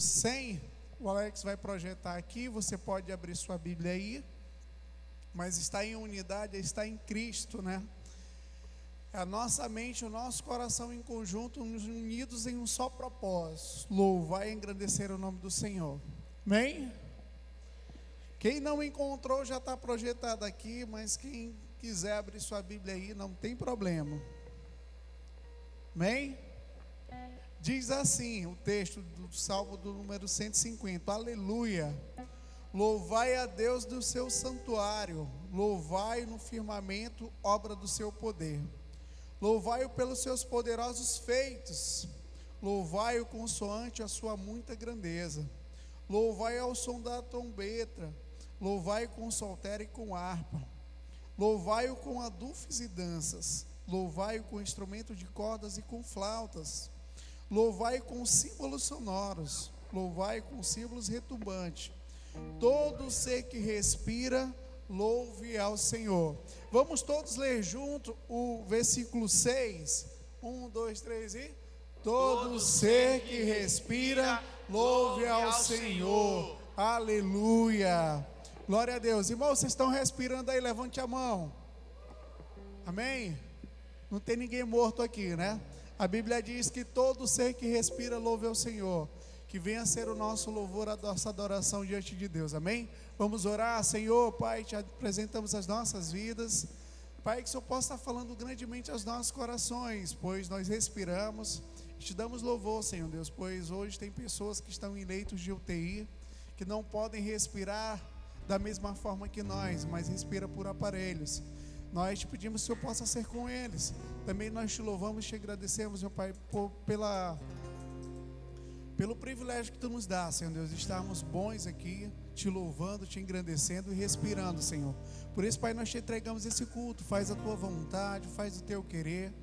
100, o Alex vai projetar aqui, você pode abrir sua Bíblia aí, mas está em unidade, está em Cristo, né? A nossa mente, o nosso coração em conjunto, unidos em um só propósito: louvar e engrandecer o nome do Senhor. Amém? Quem não encontrou já está projetado aqui, mas quem quiser abrir sua Bíblia aí, não tem problema. Amém? Diz assim o texto do Salmo do número 150: Aleluia! Louvai a Deus do seu santuário, louvai no firmamento, obra do seu poder. Louvai-o pelos seus poderosos feitos, louvai-o consoante a sua muita grandeza. Louvai ao som da trombeta, louvai com saltério e com harpa. Louvai-o com adufes e danças, louvai-o com instrumento de cordas e com flautas. Louvai com símbolos sonoros, louvai com símbolos retumbantes. Todo ser que respira, louve ao Senhor. Vamos todos ler junto o versículo 6. 1, 2, 3 e... Todo ser que respira, louve ao Senhor. Aleluia. Glória a Deus. Irmãos, vocês estão respirando aí? Levante a mão. Amém? Não tem ninguém morto aqui, né? A Bíblia diz que todo ser que respira, louve ao Senhor. Que venha ser o nosso louvor, a nossa adoração diante de Deus, amém? Vamos orar. Senhor, Pai, te apresentamos as nossas vidas. Pai, que o Senhor possa estar falando grandemente aos nossos corações, pois nós respiramos. Te damos louvor, Senhor Deus, pois hoje tem pessoas que estão em leitos de UTI, que não podem respirar da mesma forma que nós, mas respira por aparelhos. Nós te pedimos que o Senhor possa ser com eles. Também nós te louvamos e te agradecemos, meu Pai, pelo privilégio que Tu nos dá, Senhor Deus, de estarmos bons aqui, te louvando, te engrandecendo e respirando, Senhor. Por isso, Pai, nós te entregamos esse culto. Faz a Tua vontade, faz o Teu querer.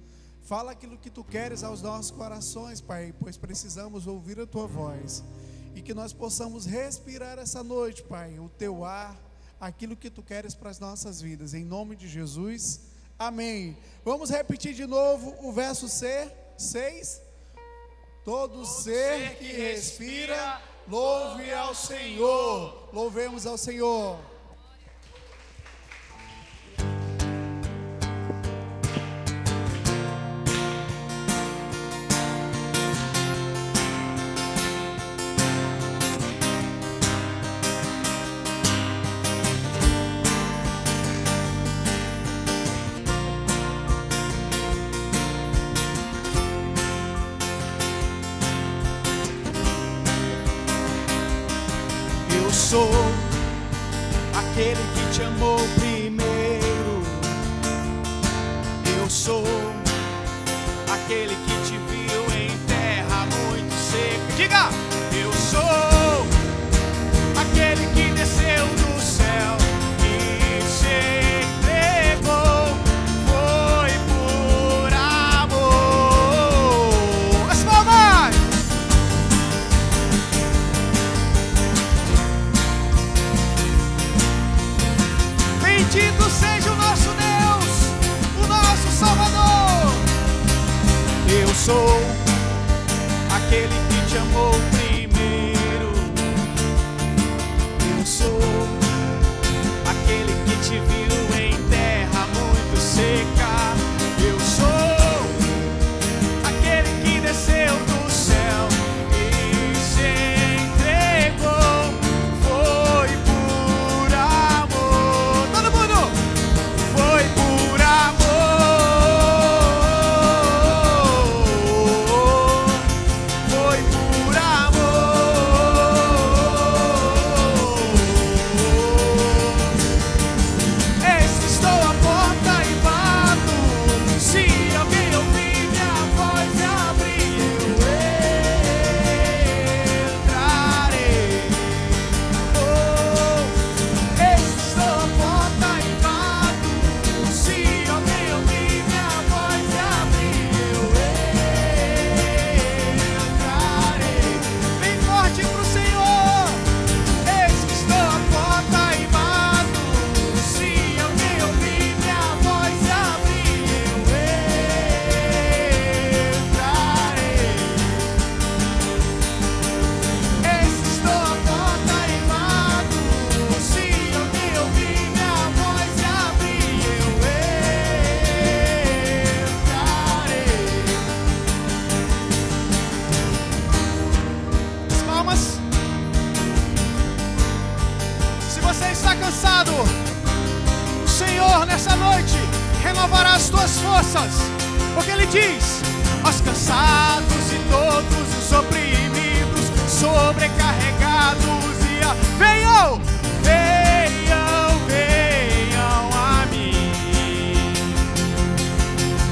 Fala aquilo que Tu queres aos nossos corações, Pai, pois precisamos ouvir a Tua voz. E que nós possamos respirar essa noite, Pai, o Teu ar, aquilo que Tu queres para as nossas vidas, em nome de Jesus, amém. Vamos repetir de novo o verso 6. Todo ser que respira, louve ao Senhor. Louvemos ao Senhor. Sou aquele que te amou primeiro. Eu sou aquele que te viu em terra muito seca. Diga! Eu sou aquele que desceu do céu e se entregou. Foi por amor. As palmas! Bendito seja o nosso Deus, o nosso Salvador. Eu sou aquele que te amou primeiro. Eu sou aquele que te viu em terra muito seca. Eu sou aquele que desceu do céu e se entregou. Foi por amor. Todo mundo! Foi por amor. Foi por amor. Eis que estou à porta e bato. palmas, porque Ele diz: aos cansados e todos os oprimidos, sobrecarregados, venham, venham, venham a mim.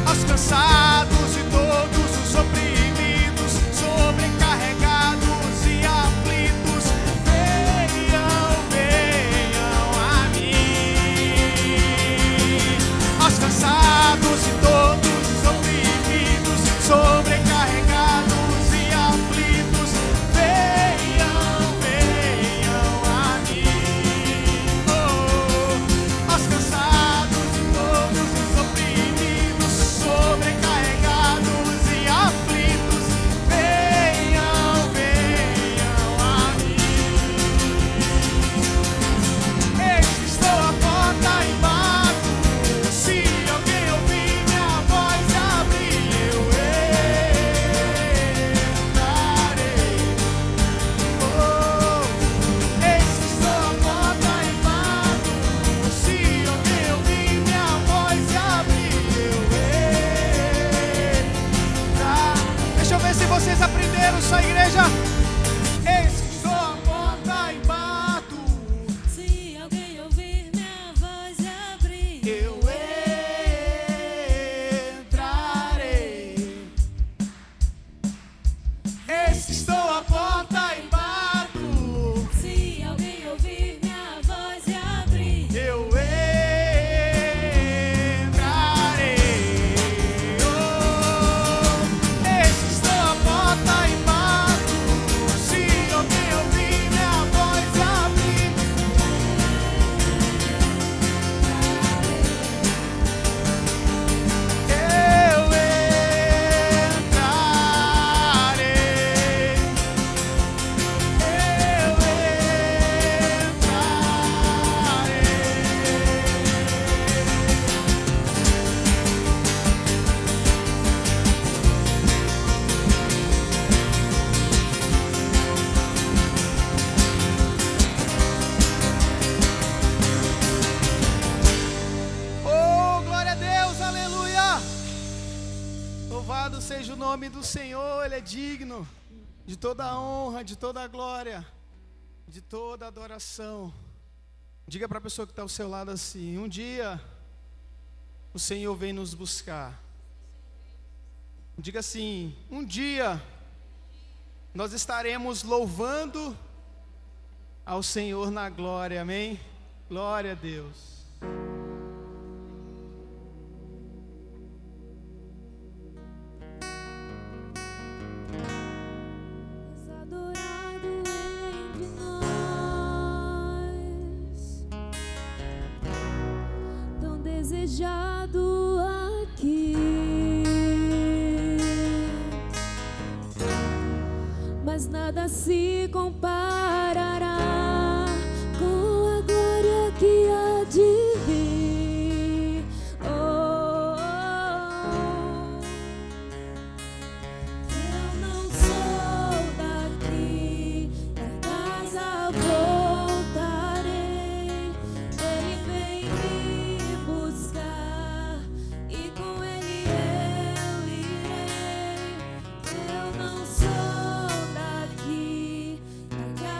Aos cansados e todos os oprimidos, sobrecarregados e aflitos, venham, venham a mim. Aos cansados e todos os oprimidos, sobrecarregados e aflitos, venham, venham a mim. Oh, aos cansados e todos os oprimidos, sobrecarregados e aflitos, venham, venham a mim. Eis que estou à porta e bato. Se alguém ouvir minha voz e abrir, eu entrarei. Oh, eis que estou à porta e bato. Se alguém ouvir minha voz e abrir, eu entrarei. Deixa eu ver se vocês aprenderam isso, igreja. Eis que estou à porta e bato. Se alguém ouvir minha voz e abrir, Eu entrarei. Eis que estou à porta e bato. se alguém ouvir minha voz e abrir, Eu entrarei. Oh, eis que estou à porta e bato. Se alguém ouvir minha voz e abrir, eu entrarei. Oh, glória a Deus, aleluia! Louvado seja o nome do Senhor, Ele é digno de toda a honra, de toda a glória, de toda a adoração. Diga para a pessoa que está ao seu lado assim: um dia o Senhor vem nos buscar. Diga assim: um dia nós estaremos louvando ao Senhor na glória, amém? Glória a Deus. és adorado entre nós, tão desejado aqui, mas nada se comparará com a glória que há de vir. Oh, oh, oh. Eu não sou daqui, pra casa voltarei. Ele vem me buscar e com ele eu irei. Eu não sou daqui, pra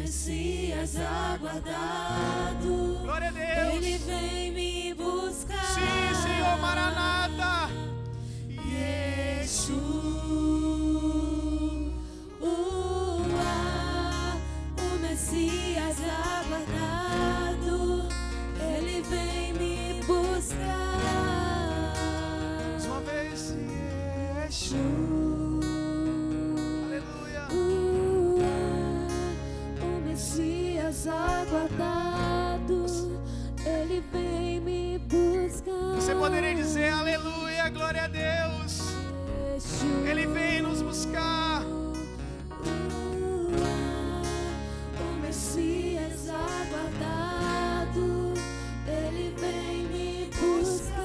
Messias aguardado. Glória a Deus. Ele vem me buscar. Sim, Senhor, Maranata. Yeshua, o Messias aguardado, ele vem me buscar. Mais uma vez, Yeshua. Aleluia. O Messias aguardado, ele vem me buscar. Você poderia dizer aleluia, glória a Deus. Ele vem nos buscar. O Messias aguardado, ele vem me buscar.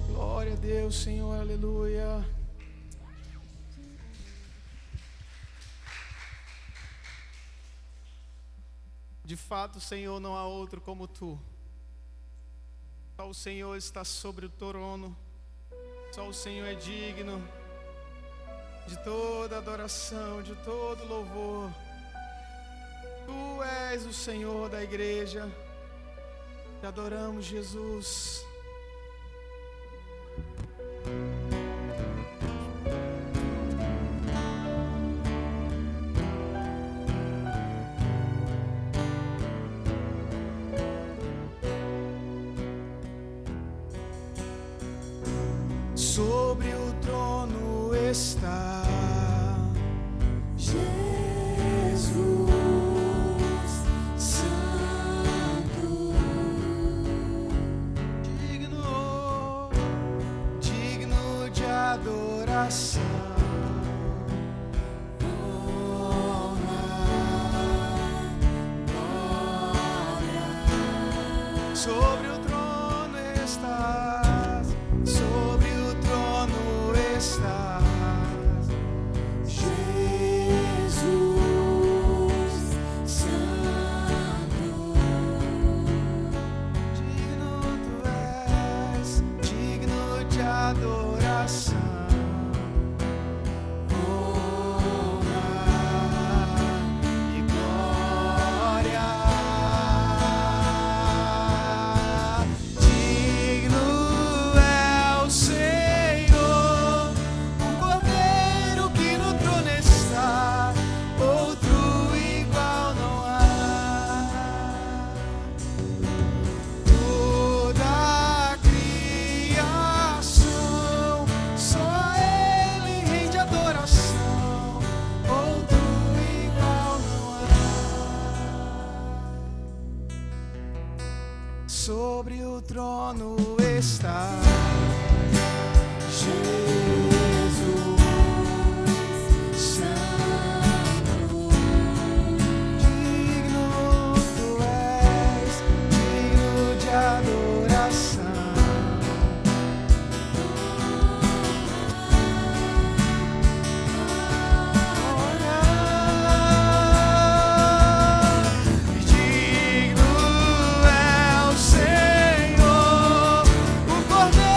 Glória a Deus, Senhor, aleluia. De fato, Senhor, não há outro como Tu. Só o Senhor está sobre o trono. Só o Senhor é digno de toda adoração, de todo louvor. Tu és o Senhor da igreja. Te adoramos, Jesus. Sobre o trono está Jesus Santo, digno de adoração, honra, glória. sobre o trono estás, sobre o trono estás, Jesus Santo, digno tu és, digno de adoração, honra e glória. Digno é o Senhor, o Cordeiro que no trono está, outro igual não há. Toda a criação, só a Ele rende adoração, outro igual não há. Sobre o trono está Jesus Santo, digno tu és, digno de adoração. Digno é o Senhor, o Cordeiro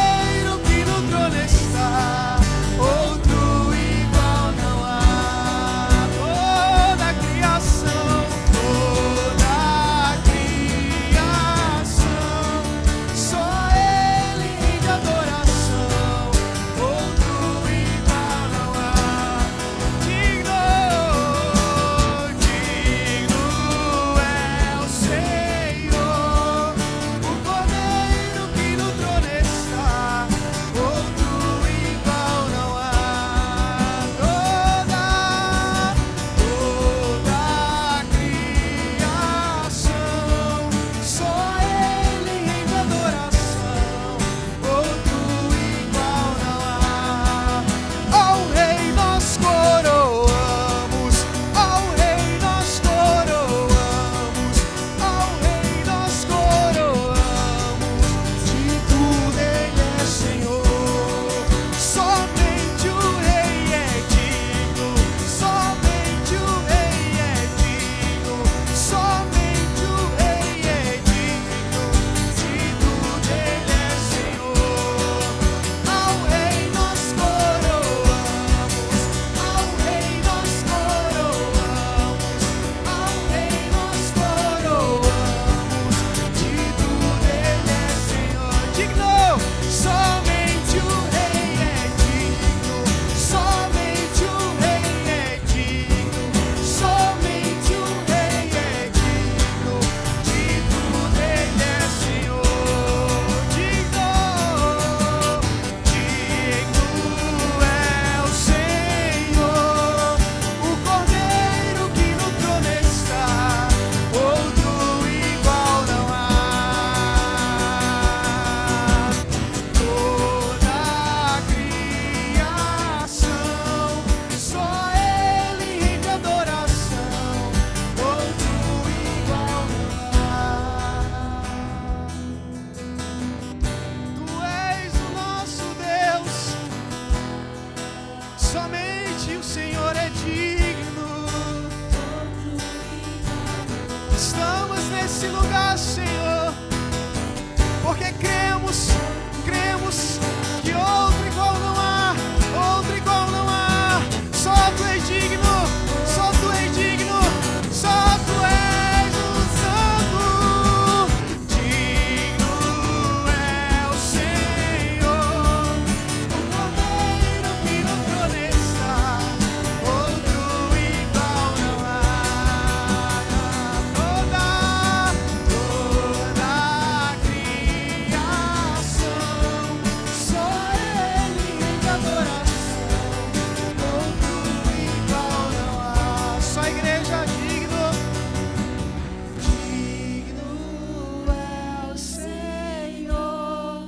nesse lugar, Senhor, porque cremos que outro igual não há, outro igual não há. Só tu és digno, só tu és digno, só tu és o Santo. Digno é o Senhor, o Cordeiro que no trono está, outro igual não há. Toda a criação, só Ele rende adoração, outro igual não há. Só a igreja digno, digno é o Senhor,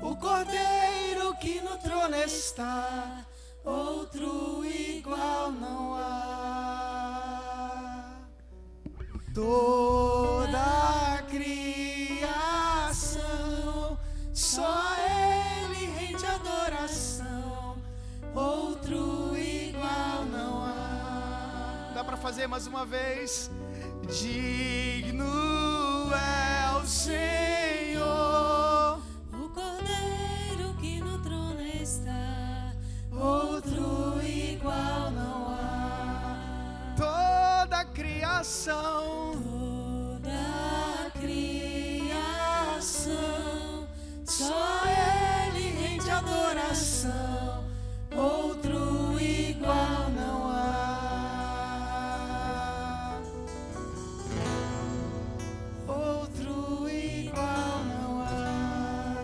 o Cordeiro que no trono está, outro igual não há. Toda a criação, só Ele rende adoração, outro igual não há. Dá pra fazer mais uma vez? Digno é o Senhor, O Cordeiro que no trono está, outro igual não há. Toda a criação, toda a criação, só Ele rende adoração, outro igual não há. outro igual não há.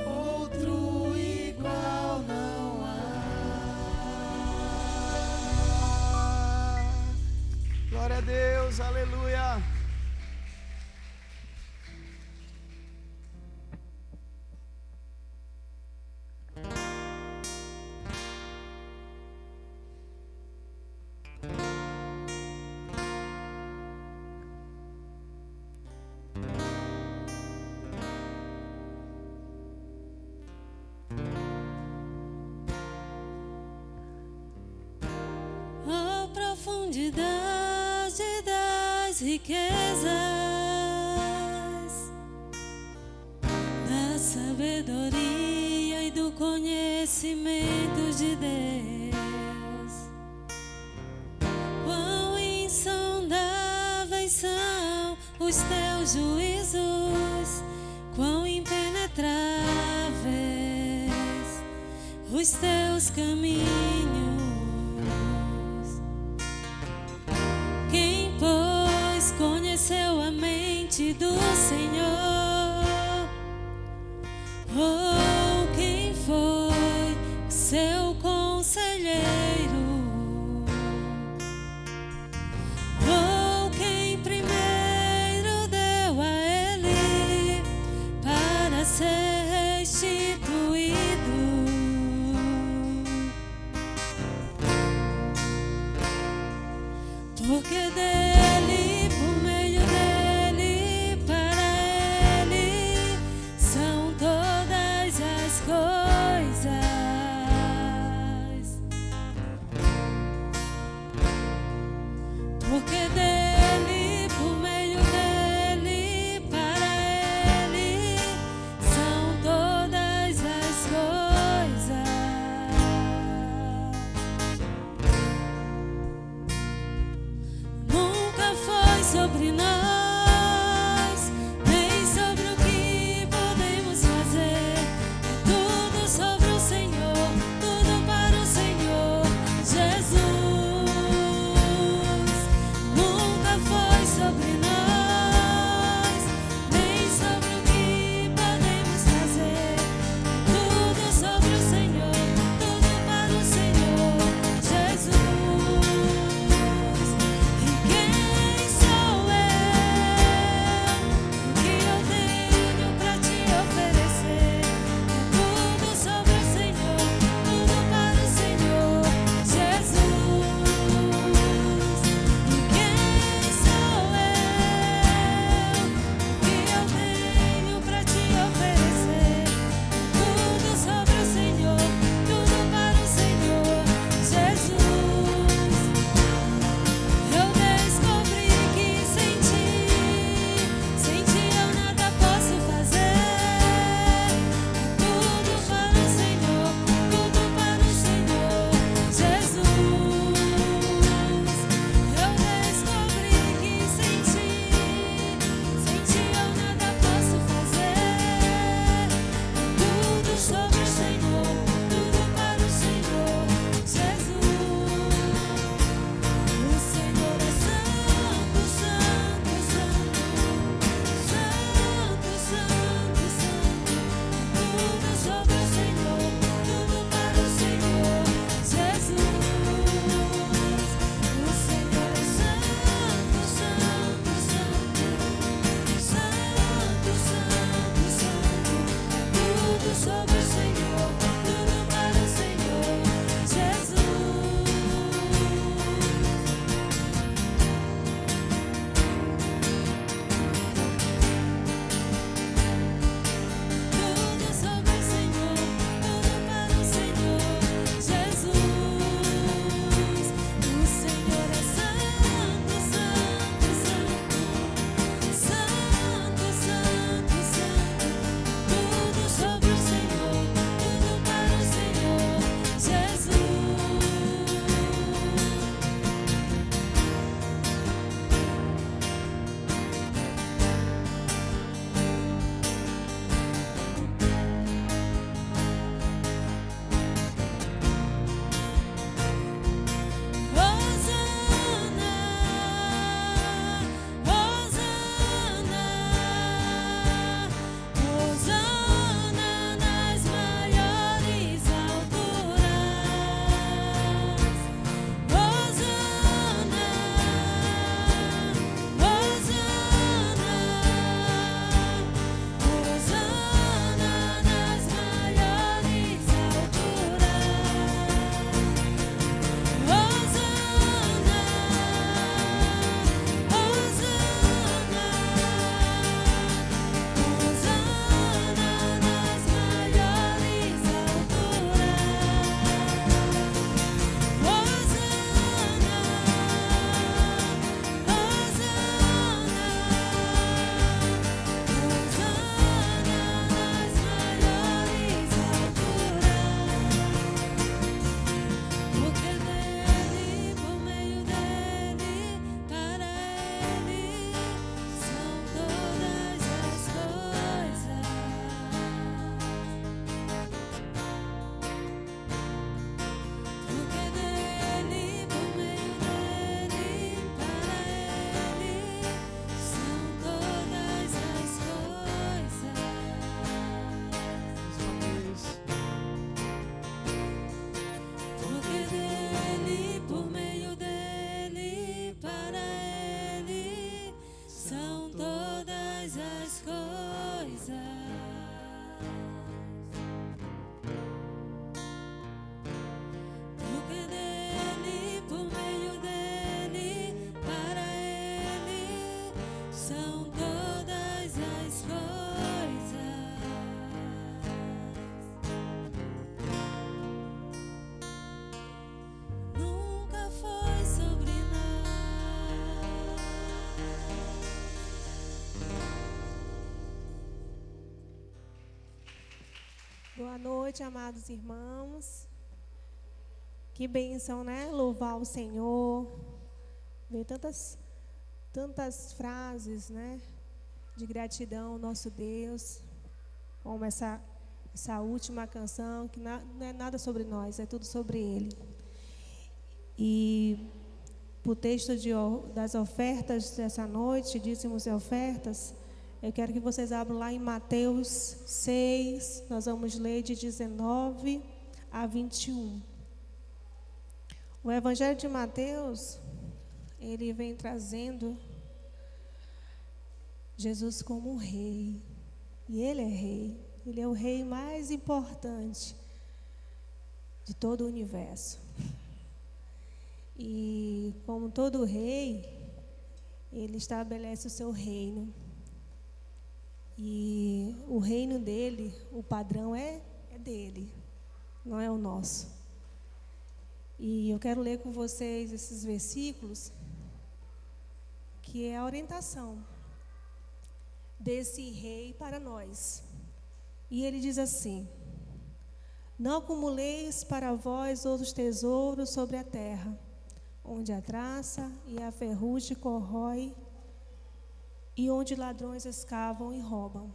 Outro igual não há. Glória a Deus, aleluia. A profundidade das riquezas, da sabedoria e do conhecimento de Deus. Quão insondáveis são os teus juízos, quão impenetráveis os teus caminhos. Quem, pois, conheceu a mente do Senhor? Ou quem foi seu conselheiro? Ou quem primeiro deu a ele para ser restituído? Porque dele, por meio dele, para ele são todas Boa noite, amados irmãos. Que bênção, né? Louvar o Senhor. Ver tantas frases, né? De gratidão ao nosso Deus. Como essa última canção, que não é nada sobre nós, é tudo sobre Ele. E o texto das ofertas dessa noite, dízimos e ofertas, eu quero que vocês abram lá em Mateus 6, nós vamos ler de 19 a 21. O Evangelho de Mateus, ele vem trazendo Jesus como rei. E ele é rei. Ele é o rei mais importante de todo o universo. E como todo rei, ele estabelece o seu reino. E o reino dele, o padrão é dele, não é o nosso. E eu quero ler com vocês esses versículos, que é a orientação desse rei para nós. E ele diz assim: não acumuleis para vós outros tesouros sobre a terra, onde a traça e a ferrugem corrói, e onde ladrões escavam e roubam.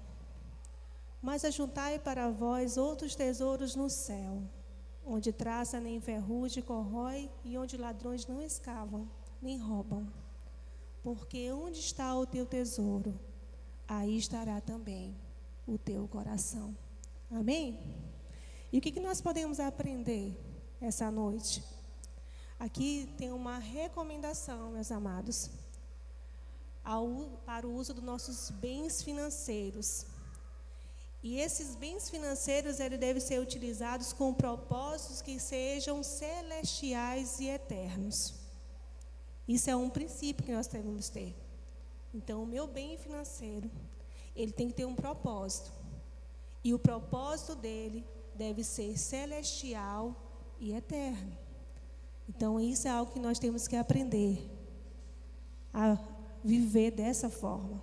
Mas ajuntai para vós outros tesouros no céu, onde traça nem ferrugem corrói, e onde ladrões não escavam nem roubam. Porque onde está o teu tesouro, aí estará também o teu coração. Amém? E o que nós podemos aprender essa noite? Aqui tem uma recomendação, meus amados, para o uso dos nossos bens financeiros. E esses bens financeiros, eles devem ser utilizados com propósitos que sejam celestiais e eternos. Isso é um princípio que nós devemos ter. Então, o meu bem financeiro, ele tem que ter um propósito. E o propósito dele deve ser celestial e eterno. Então, isso é algo que nós temos que aprender a viver dessa forma.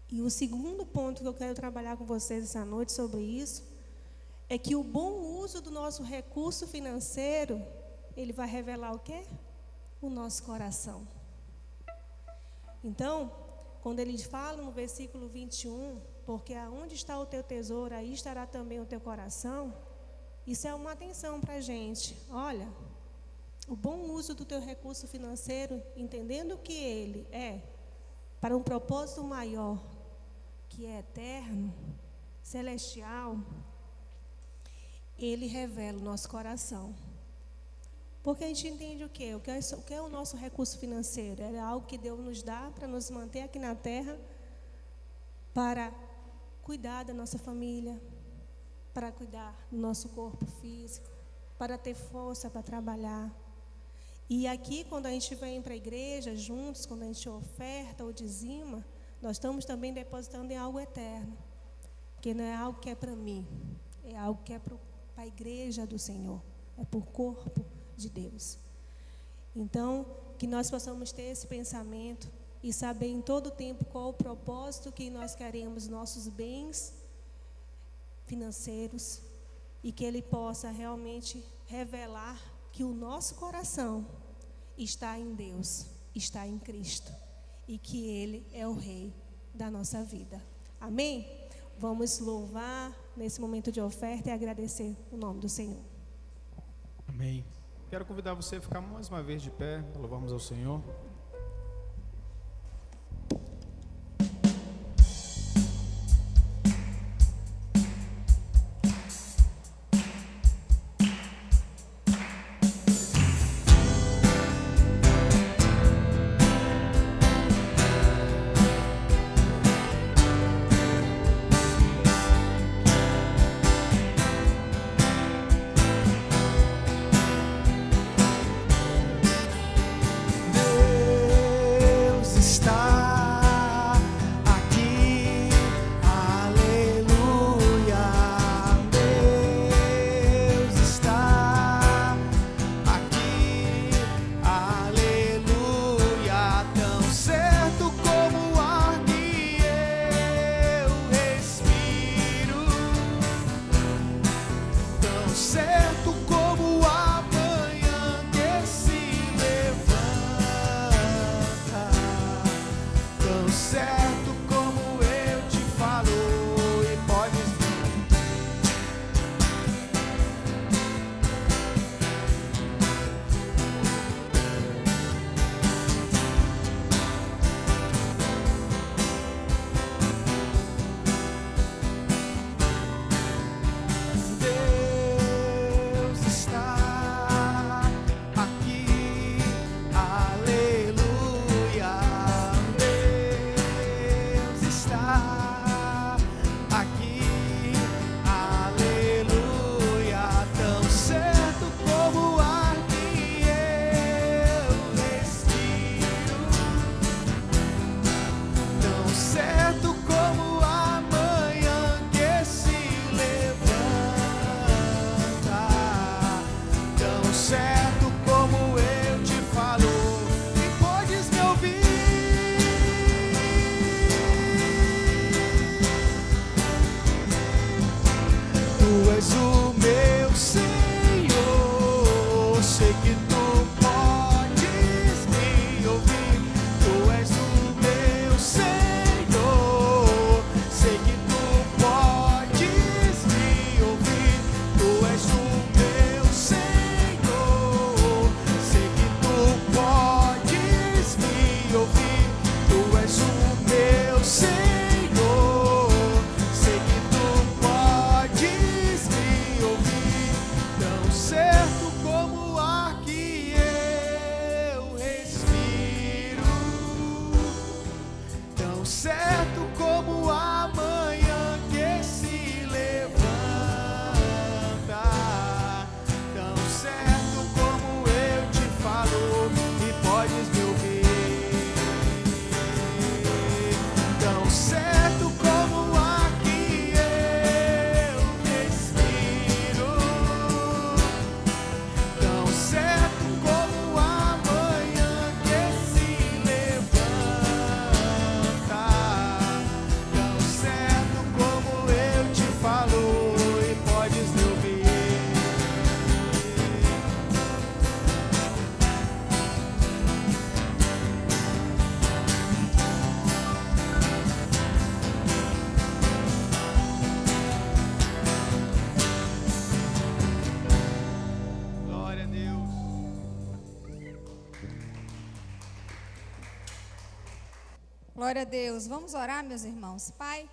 E o segundo ponto que eu quero trabalhar com vocês essa noite sobre isso é que o bom uso do nosso recurso financeiro, ele vai revelar o quê? O nosso coração. Então, quando ele fala no versículo 21, porque aonde está o teu tesouro, aí estará também o teu coração, isso é uma atenção para a gente. Olha, o bom uso do teu recurso financeiro, entendendo que ele é para um propósito maior, que é eterno, celestial, ele revela o nosso coração. Porque a gente entende o quê? O que é o nosso recurso financeiro? É algo que Deus nos dá para nos manter aqui na terra, para cuidar da nossa família, para cuidar do nosso corpo físico, para ter força para trabalhar. E aqui, quando a gente vem para a igreja juntos, quando a gente oferta ou dizima, nós estamos também depositando em algo eterno. Porque não é algo que é para mim, é algo que é para a igreja do Senhor, é para o corpo de Deus. Então, que nós possamos ter esse pensamento e saber em todo tempo qual o propósito que nós queremos, nossos bens financeiros, e que Ele possa realmente revelar que o nosso coração está em Deus, está em Cristo, e que Ele é o Rei da nossa vida. Amém? Vamos louvar nesse momento de oferta e agradecer o nome do Senhor. Amém. Quero convidar você a ficar mais uma vez de pé, louvarmos ao Senhor. Deus Glória a Deus. Vamos orar, meus irmãos. Pai,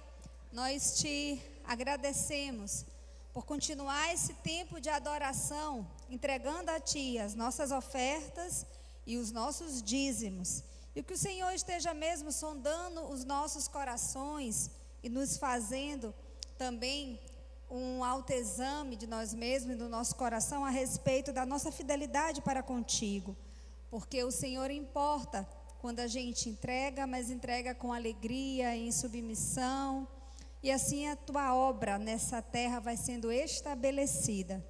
nós te agradecemos por continuar esse tempo de adoração, entregando a Ti as nossas ofertas e os nossos dízimos. E que o Senhor esteja mesmo sondando os nossos corações e nos fazendo também um autoexame de nós mesmos e do nosso coração a respeito da nossa fidelidade para contigo. Porque o Senhor importa quando a gente entrega, mas entrega com alegria, em submissão. E assim a tua obra nessa terra vai sendo estabelecida.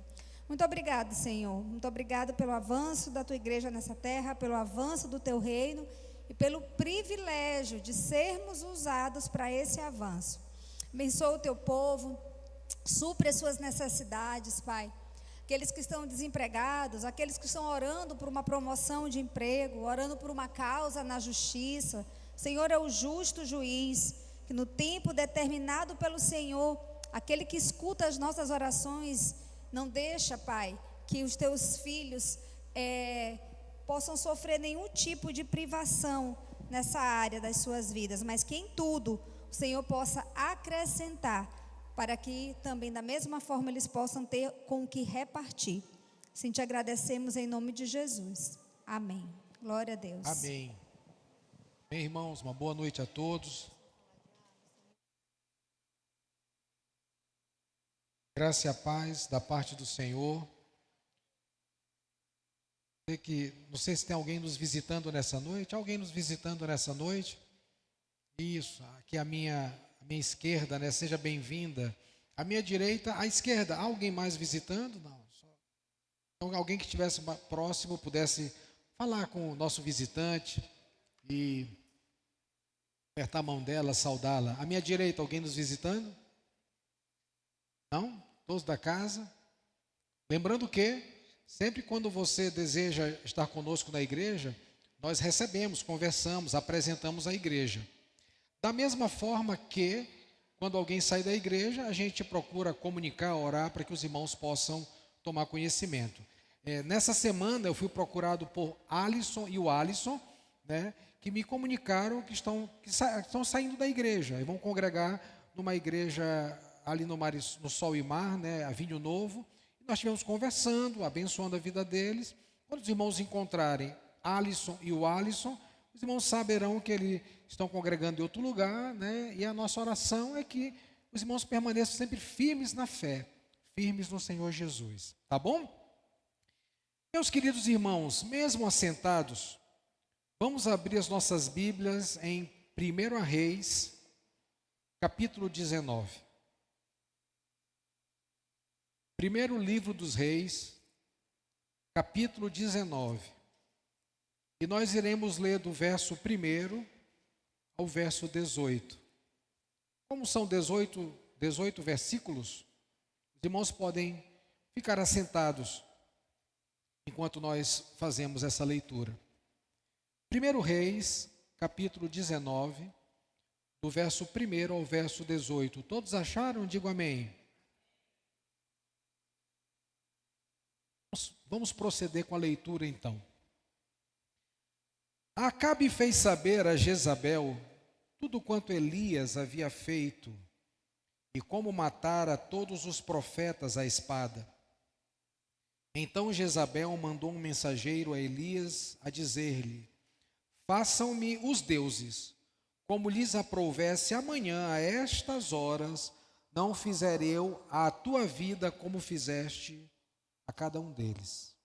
Muito obrigado, Senhor. Muito obrigado pelo avanço da tua igreja nessa terra, pelo avanço do teu reino e pelo privilégio de sermos usados para esse avanço. Abençoa o teu povo, supre as suas necessidades, Pai. Aqueles que estão desempregados, aqueles que estão orando por uma promoção de emprego, orando por uma causa na justiça. O Senhor é o justo juiz, que no tempo determinado pelo Senhor, aquele que escuta as nossas orações, não deixa, Pai, que os teus filhos possam sofrer nenhum tipo de privação nessa área das suas vidas, mas que em tudo o Senhor possa acrescentar, para que também da mesma forma eles possam ter com o que repartir. Assim te agradecemos em nome de Jesus. Amém. Glória a Deus. Amém. Bem, irmãos, uma boa noite a todos. Graça e a paz da parte do Senhor. Não sei se tem alguém nos visitando nessa noite. Alguém nos visitando nessa noite? Isso, aqui a minha esquerda, né? Seja bem-vinda. A minha direita, à esquerda. Alguém mais visitando? Não. Então, alguém que estivesse próximo pudesse falar com o nosso visitante e apertar a mão dela, saudá-la. À minha direita, alguém nos visitando? Não? Todos da casa? Lembrando que, sempre quando você deseja estar conosco na igreja, nós recebemos, conversamos, apresentamos a igreja. Da mesma forma que, quando alguém sai da igreja, a gente procura comunicar, orar, para que os irmãos possam tomar conhecimento. Nessa semana, eu fui procurado por Alisson e o Alisson, né, que me comunicaram que estão saindo da igreja e vão congregar numa igreja ali no Sol e Mar, né, a Vinho Novo. E nós estivemos conversando, abençoando a vida deles. Quando os irmãos encontrarem Alisson e o Alisson, os irmãos saberão que eles estão congregando em outro lugar, né? E a nossa oração é que os irmãos permaneçam sempre firmes na fé, firmes no Senhor Jesus. Tá bom? Meus queridos irmãos, mesmo assentados, vamos abrir as nossas Bíblias em 1 Reis, capítulo 19. Primeiro livro dos Reis, capítulo 19. E nós iremos ler do verso 1 ao verso 18. Como são 18 versículos, os irmãos podem ficar assentados enquanto nós fazemos essa leitura. 1 Reis, capítulo 19, do verso 1 ao verso 18. Todos acharam? Digo amém. Vamos proceder com a leitura então. Acabe fez saber a Jezabel tudo quanto Elias havia feito e como matara todos os profetas à espada. Então Jezabel mandou um mensageiro a Elias a dizer-lhe: façam-me os deuses, como lhes aprouvesse amanhã a estas horas, não fizer eu a tua vida como fizeste a cada um deles.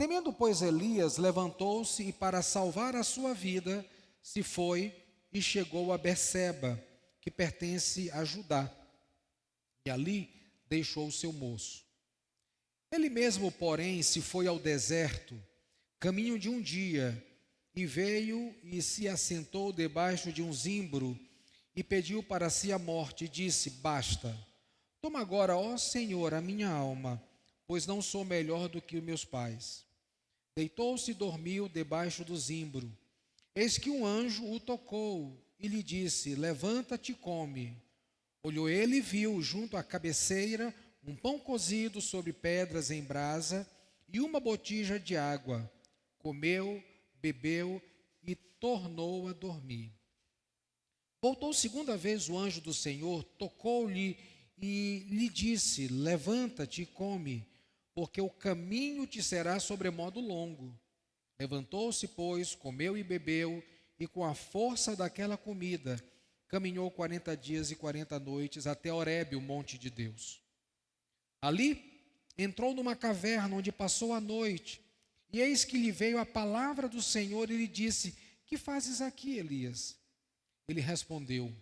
Temendo, pois, Elias, levantou-se e para salvar a sua vida, se foi e chegou a Berseba, que pertence a Judá, e ali deixou o seu moço. Ele mesmo, porém, se foi ao deserto, caminho de um dia, e veio e se assentou debaixo de um zimbro, e pediu para si a morte, e disse: basta, toma agora, ó Senhor, a minha alma, pois não sou melhor do que meus pais. Deitou-se e dormiu debaixo do zimbro. Eis que um anjo o tocou e lhe disse: levanta-te e come. Olhou ele e viu junto à cabeceira um pão cozido sobre pedras em brasa e uma botija de água. Comeu, bebeu e tornou a dormir. Voltou segunda vez o anjo do Senhor, tocou-lhe e lhe disse: levanta-te e come, porque o caminho te será sobremodo longo. Levantou-se, pois, comeu e bebeu, e com a força daquela comida, caminhou 40 dias e 40 noites até Horebe, o monte de Deus. Ali entrou numa caverna onde passou a noite, e eis que lhe veio a palavra do Senhor e lhe disse: que fazes aqui, Elias? Ele respondeu: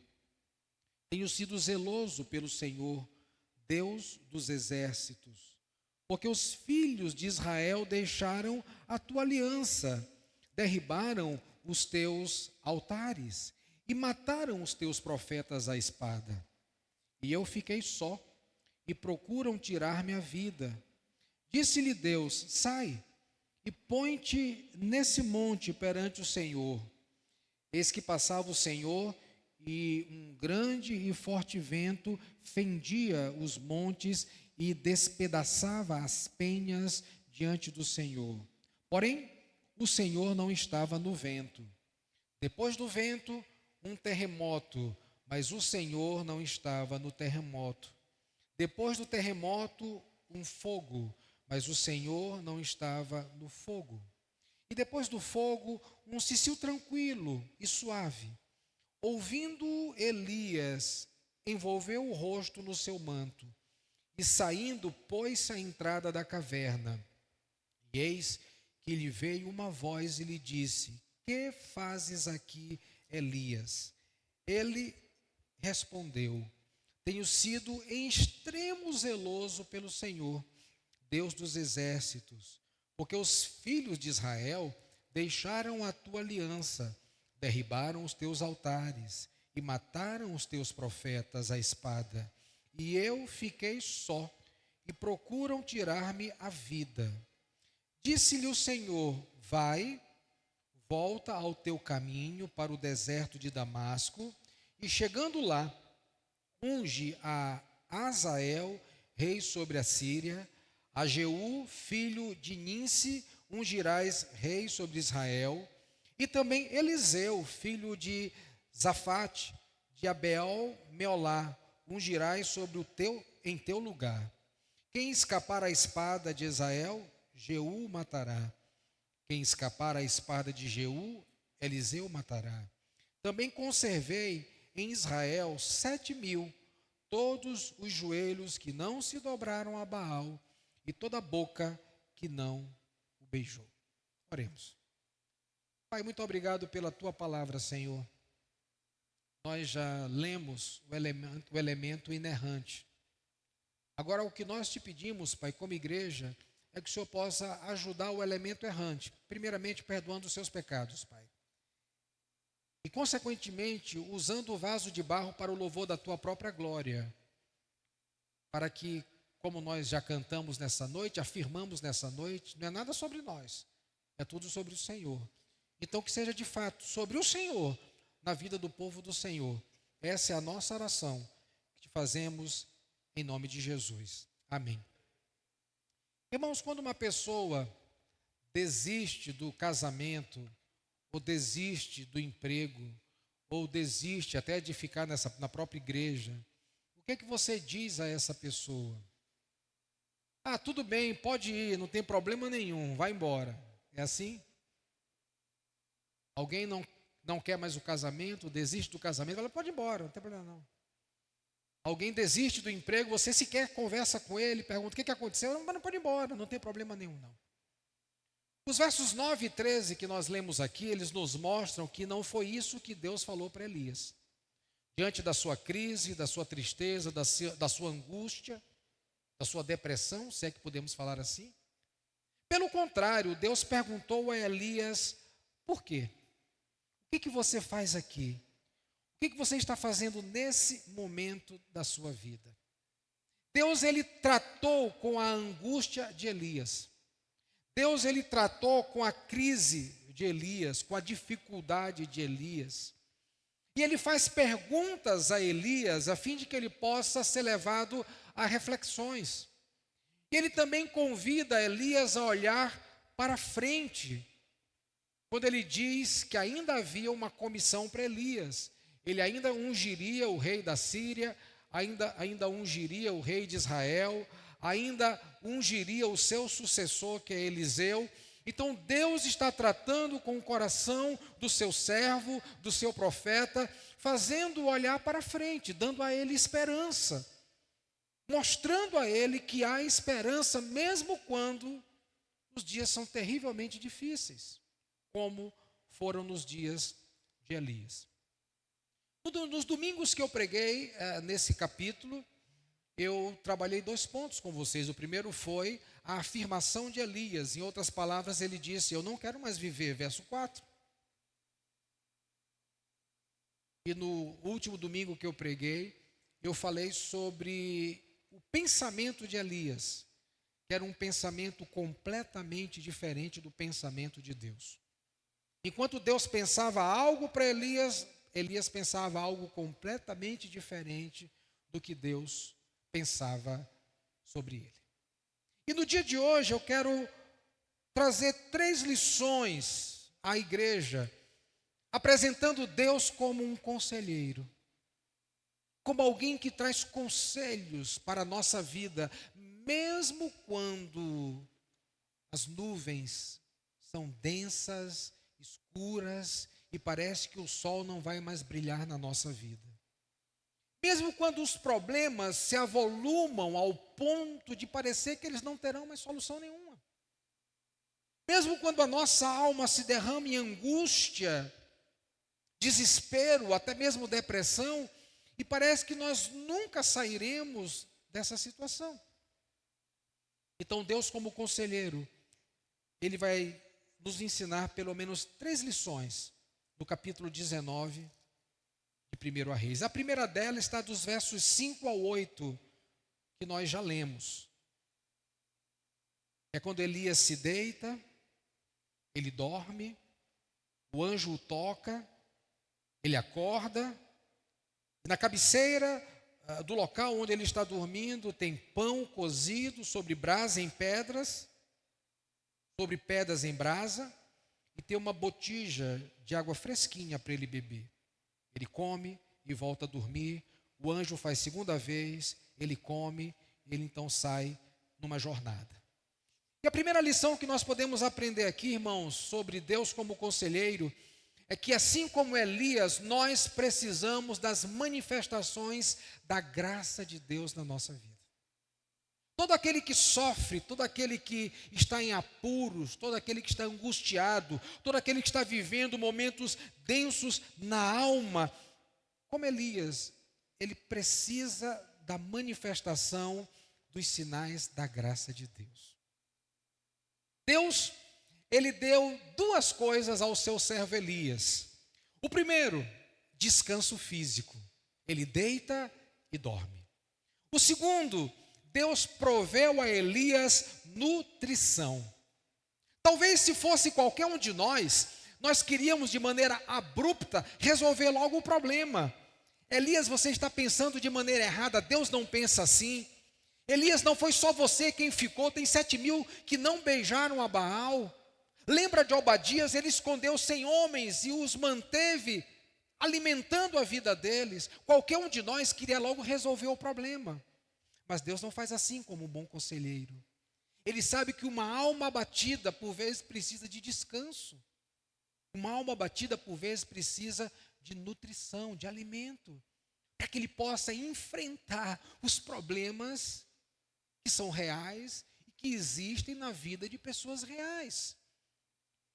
tenho sido zeloso pelo Senhor, Deus dos exércitos, porque os filhos de Israel deixaram a tua aliança, derribaram os teus altares e mataram os teus profetas à espada. E eu fiquei só, e procuram tirar-me a vida. Disse-lhe Deus: sai e põe-te nesse monte perante o Senhor. Eis que passava o Senhor, e um grande e forte vento fendia os montes e despedaçava as penhas diante do Senhor. Porém, o Senhor não estava no vento. Depois do vento, um terremoto, mas o Senhor não estava no terremoto. Depois do terremoto, um fogo, mas o Senhor não estava no fogo. E depois do fogo, um cicio tranquilo e suave. Ouvindo Elias, envolveu o rosto no seu manto, e saindo, pôs-se à entrada da caverna. E eis que lhe veio uma voz e lhe disse: que fazes aqui, Elias? Ele respondeu: tenho sido em extremo zeloso pelo Senhor, Deus dos exércitos, porque os filhos de Israel deixaram a tua aliança, derribaram os teus altares e mataram os teus profetas à espada. E eu fiquei só, e procuram tirar-me a vida. Disse-lhe o Senhor: vai, volta ao teu caminho para o deserto de Damasco, e chegando lá, unge a Azael, rei sobre a Síria, a Jeú, filho de Ninsi, ungirás rei sobre Israel, e também Eliseu, filho de Zafate, de Abel Meolá, ungirás sobre em teu lugar. Quem escapar à espada de Israel, Jeú matará. Quem escapar à espada de Jeú, Eliseu matará. Também conservei em Israel 7.000, todos os joelhos que não se dobraram a Baal, e toda a boca que não o beijou. Oremos. Pai, muito obrigado pela tua palavra, Senhor. Nós já lemos o elemento inerrante. Agora, o que nós te pedimos, Pai, como igreja, é que o Senhor possa ajudar o elemento errante, primeiramente perdoando os seus pecados, Pai. E, consequentemente, usando o vaso de barro para o louvor da tua própria glória, para que, como nós já cantamos nessa noite, afirmamos nessa noite, não é nada sobre nós, é tudo sobre o Senhor. Então, que seja de fato sobre o Senhor, na vida do povo do Senhor. Essa é a nossa oração que fazemos em nome de Jesus. Amém. Irmãos, quando uma pessoa desiste do casamento, ou desiste do emprego, ou desiste até de ficar na própria igreja, o que é que você diz a essa pessoa? Ah, tudo bem, pode ir, não tem problema nenhum, vai embora. É assim? Alguém não quer mais o casamento, desiste do casamento, fala, pode ir embora, não tem problema não. Alguém desiste do emprego, você sequer conversa com ele, pergunta o que aconteceu, não pode ir embora, não tem problema nenhum não. Os versos 9 e 13 que nós lemos aqui, eles nos mostram que não foi isso que Deus falou para Elias. Diante da sua crise, da sua tristeza, da sua angústia, da sua depressão, se é que podemos falar assim. Pelo contrário, Deus perguntou a Elias, por quê? O que você faz aqui? O que você está fazendo nesse momento da sua vida? Deus, ele tratou com a angústia de Elias. Deus, ele tratou com a crise de Elias, com a dificuldade de Elias. E ele faz perguntas a Elias, a fim de que ele possa ser levado a reflexões. E ele também convida Elias a olhar para frente, quando ele diz que ainda havia uma comissão para Elias. ele ainda ungiria o rei da Síria, ainda ungiria o rei de Israel, ainda ungiria o seu sucessor, que é Eliseu. Então Deus está tratando com o coração do seu servo, do seu profeta, fazendo-o olhar para frente, dando a ele esperança, mostrando a ele que há esperança mesmo quando os dias são terrivelmente difíceis, como foram nos dias de Elias. Nos domingos que eu preguei nesse capítulo, eu trabalhei 2 pontos com vocês. O primeiro foi a afirmação de Elias. Em outras palavras, ele disse: eu não quero mais viver, verso 4. E no último domingo que eu preguei, eu falei sobre o pensamento de Elias, que era um pensamento completamente diferente do pensamento de Deus. Enquanto Deus pensava algo para Elias, Elias pensava algo completamente diferente do que Deus pensava sobre ele. E no dia de hoje eu quero trazer 3 lições à igreja, apresentando Deus como um conselheiro, como alguém que traz conselhos para a nossa vida, mesmo quando as nuvens são densas, escuras e parece que o sol não vai mais brilhar na nossa vida. Mesmo quando os problemas se avolumam ao ponto de parecer que eles não terão mais solução nenhuma. Mesmo quando a nossa alma se derrama em angústia, desespero, até mesmo depressão, e parece que nós nunca sairemos dessa situação. Então Deus, como conselheiro, Ele vai nos ensinar pelo menos 3 lições do capítulo 19 de 1 Reis. A primeira delas está dos versos 5 ao 8, que nós já lemos. É quando Elias se deita, ele dorme, o anjo o toca, ele acorda, e na cabeceira do local onde ele está dormindo tem pão cozido sobre brasa em pedras, sobre pedras em brasa, e tem uma botija de água fresquinha para ele beber. Ele come e volta a dormir, o anjo faz segunda vez, ele come, ele então sai numa jornada. E a primeira lição que nós podemos aprender aqui, irmãos, sobre Deus como conselheiro, é que assim como Elias, nós precisamos das manifestações da graça de Deus na nossa vida. Todo aquele que sofre, todo aquele que está em apuros, todo aquele que está angustiado, todo aquele que está vivendo momentos densos na alma, como Elias, ele precisa da manifestação dos sinais da graça de Deus. Deus, ele deu 2 coisas ao seu servo Elias. O primeiro, descanso físico. Ele deita e dorme. O segundo, Deus proveu a Elias nutrição. Talvez se fosse qualquer um de nós queríamos de maneira abrupta resolver logo o problema. Elias, você está pensando de maneira errada, Deus não pensa assim. Elias, não foi só você quem ficou, tem 7.000 que não beijaram a Baal. Lembra de Obadias, ele escondeu 100 homens e os manteve alimentando a vida deles. Qualquer um de nós queria logo resolver o problema. Mas Deus não faz assim como um bom conselheiro. Ele sabe que uma alma abatida por vezes precisa de descanso. Uma alma abatida por vezes precisa de nutrição, de alimento, para que ele possa enfrentar os problemas que são reais e que existem na vida de pessoas reais.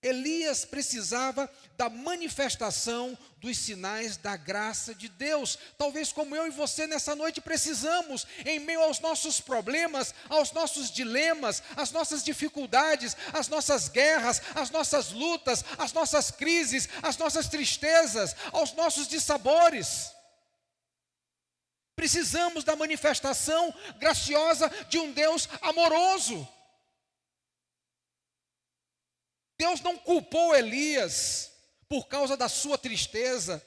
Elias precisava da manifestação dos sinais da graça de Deus. Talvez como eu e você nessa noite precisamos, em meio aos nossos problemas, aos nossos dilemas, às nossas dificuldades, às nossas guerras, às nossas lutas, às nossas crises, às nossas tristezas, aos nossos dissabores. Precisamos da manifestação graciosa de um Deus amoroso. Deus não culpou Elias por causa da sua tristeza.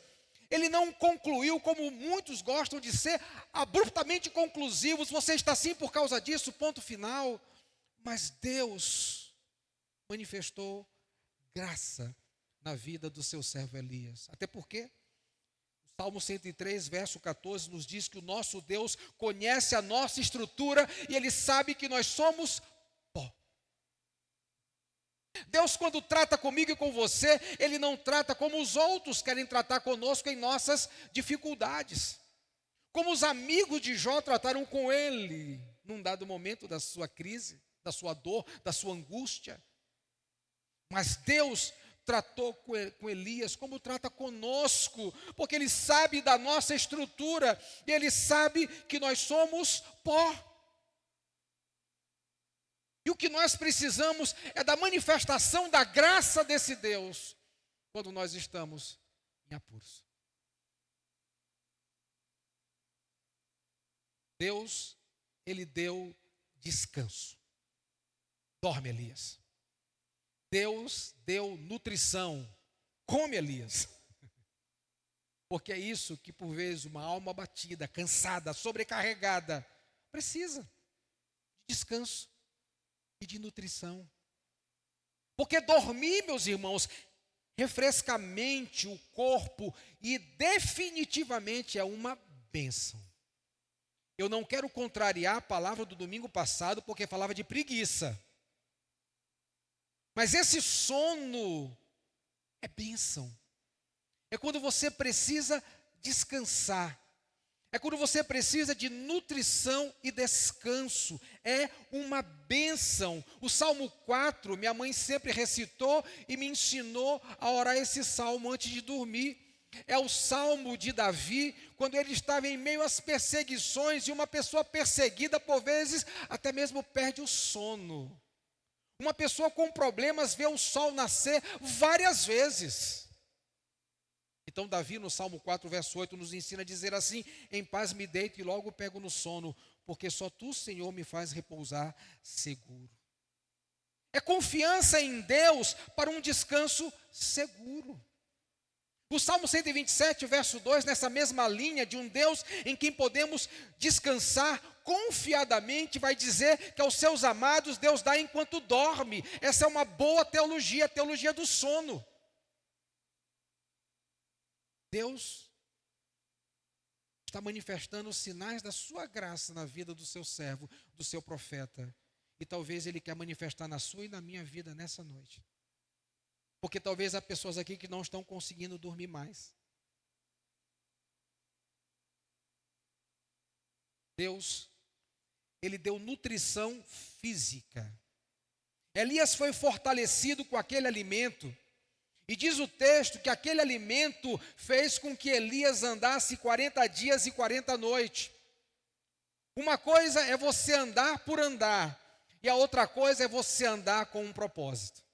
Ele não concluiu, como muitos gostam de ser, abruptamente conclusivos. Você está assim por causa disso, ponto final. Mas Deus manifestou graça na vida do seu servo Elias. Até porque o Salmo 103, verso 14, nos diz que o nosso Deus conhece a nossa estrutura e Ele sabe que nós somos pó. Deus, quando trata comigo e com você, Ele não trata como os outros querem tratar conosco em nossas dificuldades. Como os amigos de Jó trataram com ele, num dado momento da sua crise, da sua dor, da sua angústia. Mas Deus tratou com Elias como trata conosco, porque Ele sabe da nossa estrutura, e Ele sabe que nós somos pó. E o que nós precisamos é da manifestação da graça desse Deus, quando nós estamos em apuros. Deus, Ele deu descanso. Dorme, Elias. Deus deu nutrição. Come, Elias. Porque é isso que, por vezes, uma alma abatida, cansada, sobrecarregada, precisa de descanso e de nutrição. Porque dormir, meus irmãos, refresca a mente, o corpo e definitivamente é uma bênção. Eu não quero contrariar a palavra do domingo passado, porque falava de preguiça. Mas esse sono é bênção. É quando você precisa descansar. É quando você precisa de nutrição e descanso. É uma bênção. O Salmo 4, minha mãe sempre recitou e me ensinou a orar esse salmo antes de dormir. É o salmo de Davi, quando ele estava em meio às perseguições, e uma pessoa perseguida, por vezes, até mesmo perde o sono. Uma pessoa com problemas vê o sol nascer várias vezes. Então Davi, no Salmo 4, verso 8, nos ensina a dizer assim: em paz me deito e logo pego no sono, porque só Tu, Senhor, me faz repousar seguro. É confiança em Deus para um descanso seguro. O Salmo 127, verso 2, nessa mesma linha de um Deus em quem podemos descansar confiadamente, vai dizer que aos seus amados Deus dá enquanto dorme. Essa é uma boa teologia, a teologia do sono. Deus está manifestando os sinais da sua graça na vida do seu servo, do seu profeta. E talvez Ele quer manifestar na sua e na minha vida nessa noite. Porque talvez há pessoas aqui que não estão conseguindo dormir mais. Deus, Ele deu nutrição física. Elias foi fortalecido com aquele alimento. E diz o texto que aquele alimento fez com que Elias andasse 40 dias e 40 noites. Uma coisa é você andar por andar, e a outra coisa é você andar com um propósito.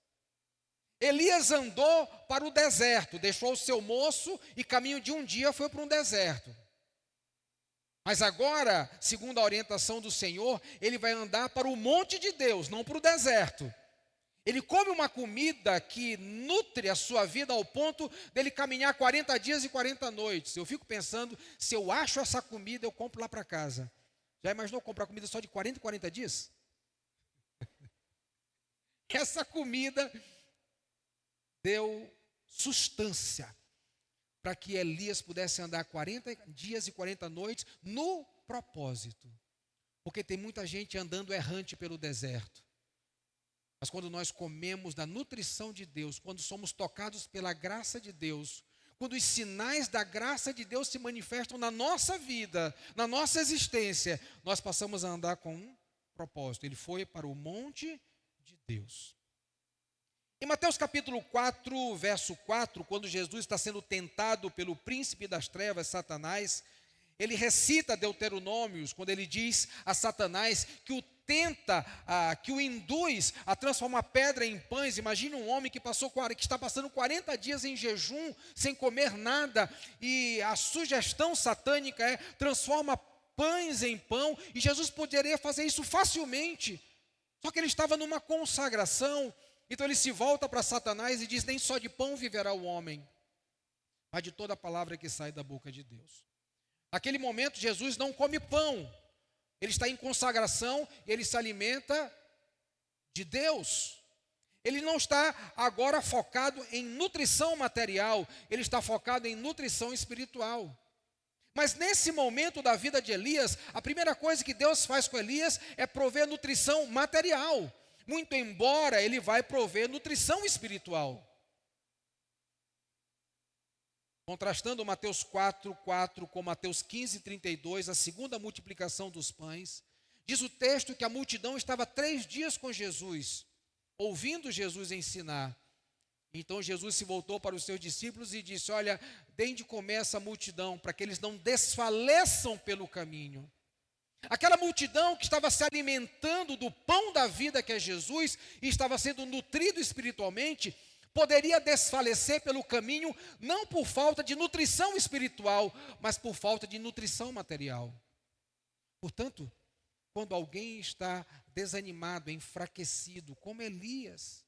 Elias andou para o deserto, deixou o seu moço e caminho de um dia foi para um deserto. Mas agora, segundo a orientação do Senhor, ele vai andar para o monte de Deus, não para o deserto. Ele come uma comida que nutre a sua vida ao ponto dele caminhar 40 dias e 40 noites. Eu fico pensando, se eu acho essa comida, eu compro lá para casa. Já imaginou comprar comida só de 40 e 40 dias? Essa comida deu sustância para que Elias pudesse andar 40 dias e 40 noites no propósito. Porque tem muita gente andando errante pelo deserto. Mas quando nós comemos da nutrição de Deus, quando somos tocados pela graça de Deus, quando os sinais da graça de Deus se manifestam na nossa vida, na nossa existência, nós passamos a andar com um propósito. Ele foi para o monte de Deus. Em Mateus capítulo 4, verso 4, quando Jesus está sendo tentado pelo príncipe das trevas, Satanás, ele recita Deuteronômios, quando ele diz a Satanás que o tenta, que o induz a transformar pedra em pães. Imagina um homem que está passando 40 dias em jejum, sem comer nada, e a sugestão satânica é: transforma pães em pão, e Jesus poderia fazer isso facilmente, só que ele estava numa consagração. Então ele se volta para Satanás e diz: nem só de pão viverá o homem, mas de toda a palavra que sai da boca de Deus. Naquele momento Jesus não come pão, ele está em consagração e ele se alimenta de Deus. Ele não está agora focado em nutrição material, ele está focado em nutrição espiritual. Mas nesse momento da vida de Elias, a primeira coisa que Deus faz com Elias é prover nutrição material, muito embora ele vai prover nutrição espiritual. Contrastando Mateus 4:4 com Mateus 15:32, a segunda multiplicação dos pães, diz o texto que a multidão estava 3 dias com Jesus, ouvindo Jesus ensinar. Então Jesus se voltou para os seus discípulos e disse: olha, deem de comer essa multidão, para que eles não desfaleçam pelo caminho. Aquela multidão que estava se alimentando do pão da vida que é Jesus, e estava sendo nutrido espiritualmente, poderia desfalecer pelo caminho, não por falta de nutrição espiritual, mas por falta de nutrição material. Portanto, quando alguém está desanimado, enfraquecido, como Elias,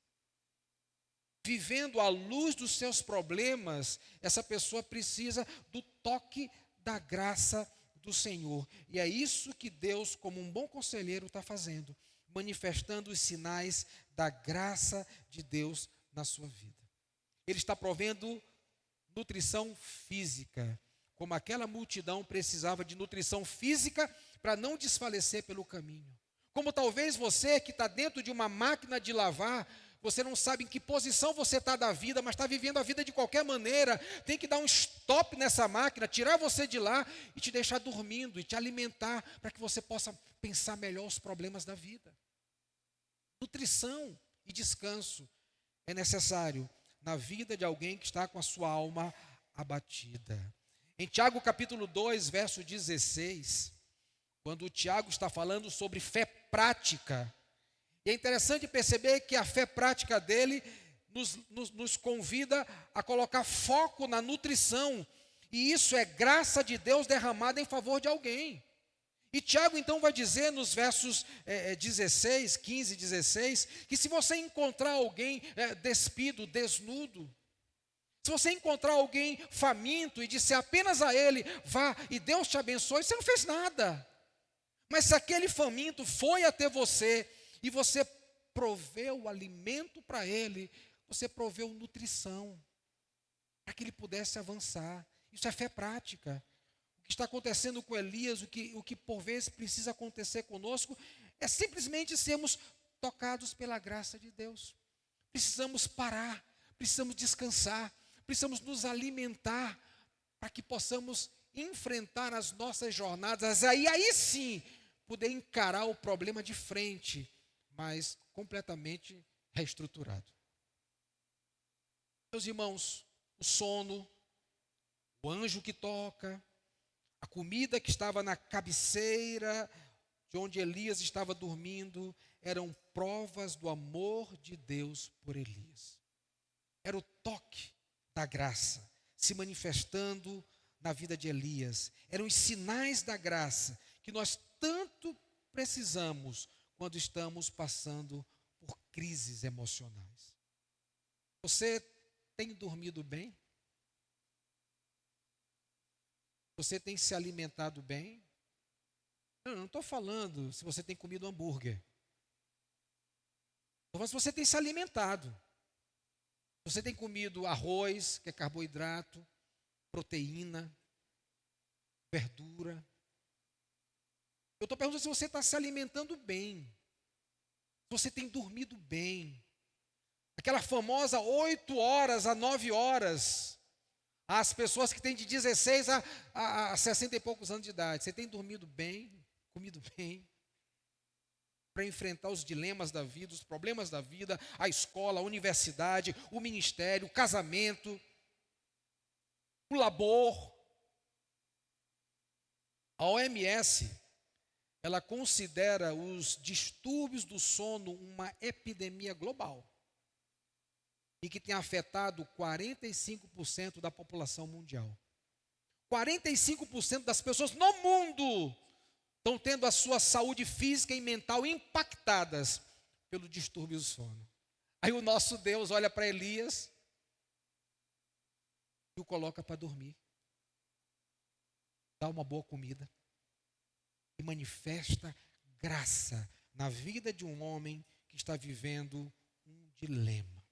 vivendo à luz dos seus problemas, essa pessoa precisa do toque da graça do Senhor. E é isso que Deus, como um bom conselheiro, está fazendo, manifestando os sinais da graça de Deus na sua vida. Ele está provendo nutrição física, como aquela multidão precisava de nutrição física para não desfalecer pelo caminho. Como talvez você que está dentro de uma máquina de lavar, você não sabe em que posição você está da vida, mas está vivendo a vida de qualquer maneira, tem que dar um stop nessa máquina, tirar você de lá e te deixar dormindo e te alimentar para que você possa pensar melhor os problemas da vida. Nutrição e descanso é necessário na vida de alguém que está com a sua alma abatida. Em Tiago capítulo 2, verso 16, quando o Tiago está falando sobre fé prática, e é interessante perceber que a fé prática dele nos convida a colocar foco na nutrição, e isso é graça de Deus derramada em favor de alguém. E Tiago então vai dizer nos versos 16, 15 e 16, que se você encontrar alguém despido, desnudo, se você encontrar alguém faminto e disser apenas a ele, vá e Deus te abençoe, você não fez nada. Mas se aquele faminto foi até você e você proveu o alimento para ele, você proveu nutrição, para que ele pudesse avançar. Isso é fé prática. O que está acontecendo com Elias, o que por vezes precisa acontecer conosco, é simplesmente sermos tocados pela graça de Deus. Precisamos parar, precisamos descansar, precisamos nos alimentar, para que possamos enfrentar as nossas jornadas, aí sim, poder encarar o problema de frente, mas completamente reestruturado. Meus irmãos, o sono, o anjo que toca, a comida que estava na cabeceira de onde Elias estava dormindo, eram provas do amor de Deus por Elias. Era o toque da graça se manifestando na vida de Elias. Eram os sinais da graça que nós tanto precisamos quando estamos passando por crises emocionais. Você tem dormido bem? Você tem se alimentado bem? Não estou falando se você tem comido hambúrguer. Estou falando se você tem se alimentado. Você tem comido arroz, que é carboidrato, proteína, verdura. Eu estou perguntando se você está se alimentando bem. Se você tem dormido bem. Aquela famosa 8 horas a 9 horas. As pessoas que têm de 16 a 60 e poucos anos de idade. Você tem dormido bem, comido bem, para enfrentar os dilemas da vida, os problemas da vida, a escola, a universidade, o ministério, o casamento, o labor. A OMS, ela considera os distúrbios do sono uma epidemia global e que tem afetado 45% da população mundial. 45% das pessoas no mundo estão tendo a sua saúde física e mental impactadas pelo distúrbio do sono. Aí o nosso Deus olha para Elias e o coloca para dormir. Dá uma boa comida e manifesta graça na vida de um homem que está vivendo um dilema.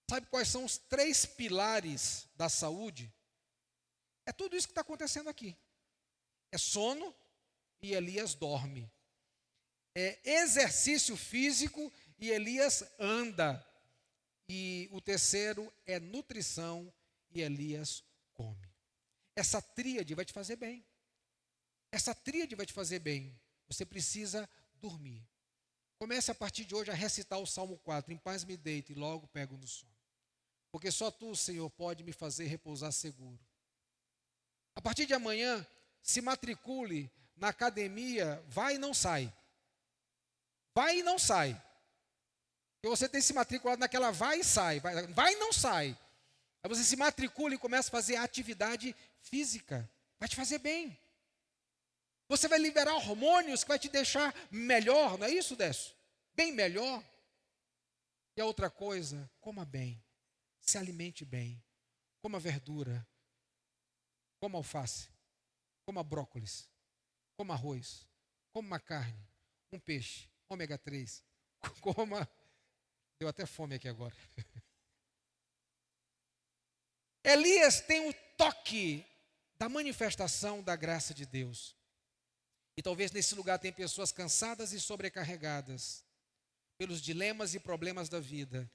Sabe quais são os 3 pilares da saúde? É tudo isso que está acontecendo aqui. É sono e Elias dorme. É exercício físico e Elias anda. E o terceiro é nutrição e Elias come. Essa tríade vai te fazer bem. Essa tríade vai te fazer bem. Você precisa dormir. Comece a partir de hoje a recitar o Salmo 4. Em paz me deito e logo pego no sono. Porque só tu, Senhor, pode me fazer repousar seguro. A partir de amanhã, se matricule na academia, vai e não sai. Vai e não sai. Porque você tem se matriculado naquela vai e sai. Vai e não sai. Aí você se matricula e começa a fazer atividade física. Vai te fazer bem. Você vai liberar hormônios que vai te deixar melhor, não é isso, Décio? Bem melhor. E a outra coisa, coma bem. Se alimente bem. Coma verdura. Coma alface. Coma brócolis. Coma arroz. Coma uma carne. Um peixe. Ômega 3. Coma. Deu até fome aqui agora. Elias tem o toque da manifestação da graça de Deus. E talvez nesse lugar tem pessoas cansadas e sobrecarregadas pelos dilemas e problemas da vida.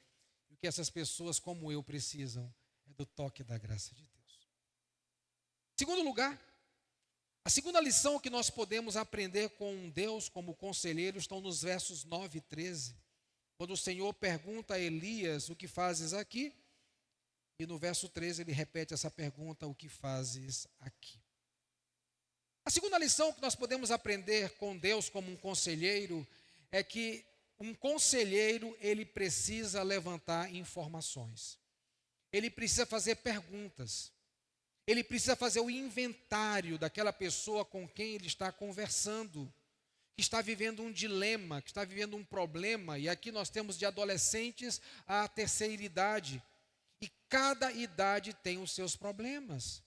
E o que essas pessoas, como eu, precisam é do toque da graça de Deus. Segundo lugar, a segunda lição que nós podemos aprender com Deus como conselheiro estão nos versos 9 e 13. Quando o Senhor pergunta a Elias, o que fazes aqui? E no verso 13 ele repete essa pergunta, o que fazes aqui? A segunda lição que nós podemos aprender com Deus como um conselheiro é que um conselheiro, ele precisa levantar informações. Ele precisa fazer perguntas. Ele precisa fazer o inventário daquela pessoa com quem ele está conversando, que está vivendo um dilema, que está vivendo um problema. E aqui nós temos de adolescentes à terceira idade. E cada idade tem os seus problemas.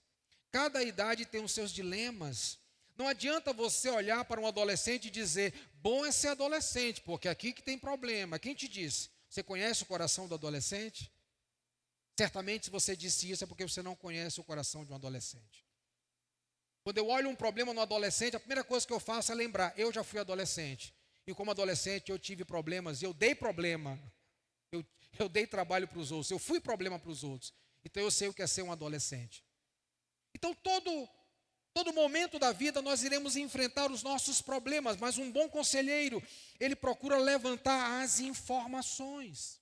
Cada idade tem os seus dilemas. Não adianta você olhar para um adolescente e dizer, bom é ser adolescente, porque aqui que tem problema. Quem te disse? Você conhece o coração do adolescente? Certamente se você disse isso é porque você não conhece o coração de um adolescente. Quando eu olho um problema no adolescente, a primeira coisa que eu faço é lembrar, eu já fui adolescente. E como adolescente eu tive problemas, eu dei problema. Eu dei trabalho para os outros, eu fui problema para os outros. Então eu sei o que é ser um adolescente. Então todo momento da vida nós iremos enfrentar os nossos problemas, mas um bom conselheiro, ele procura levantar as informações.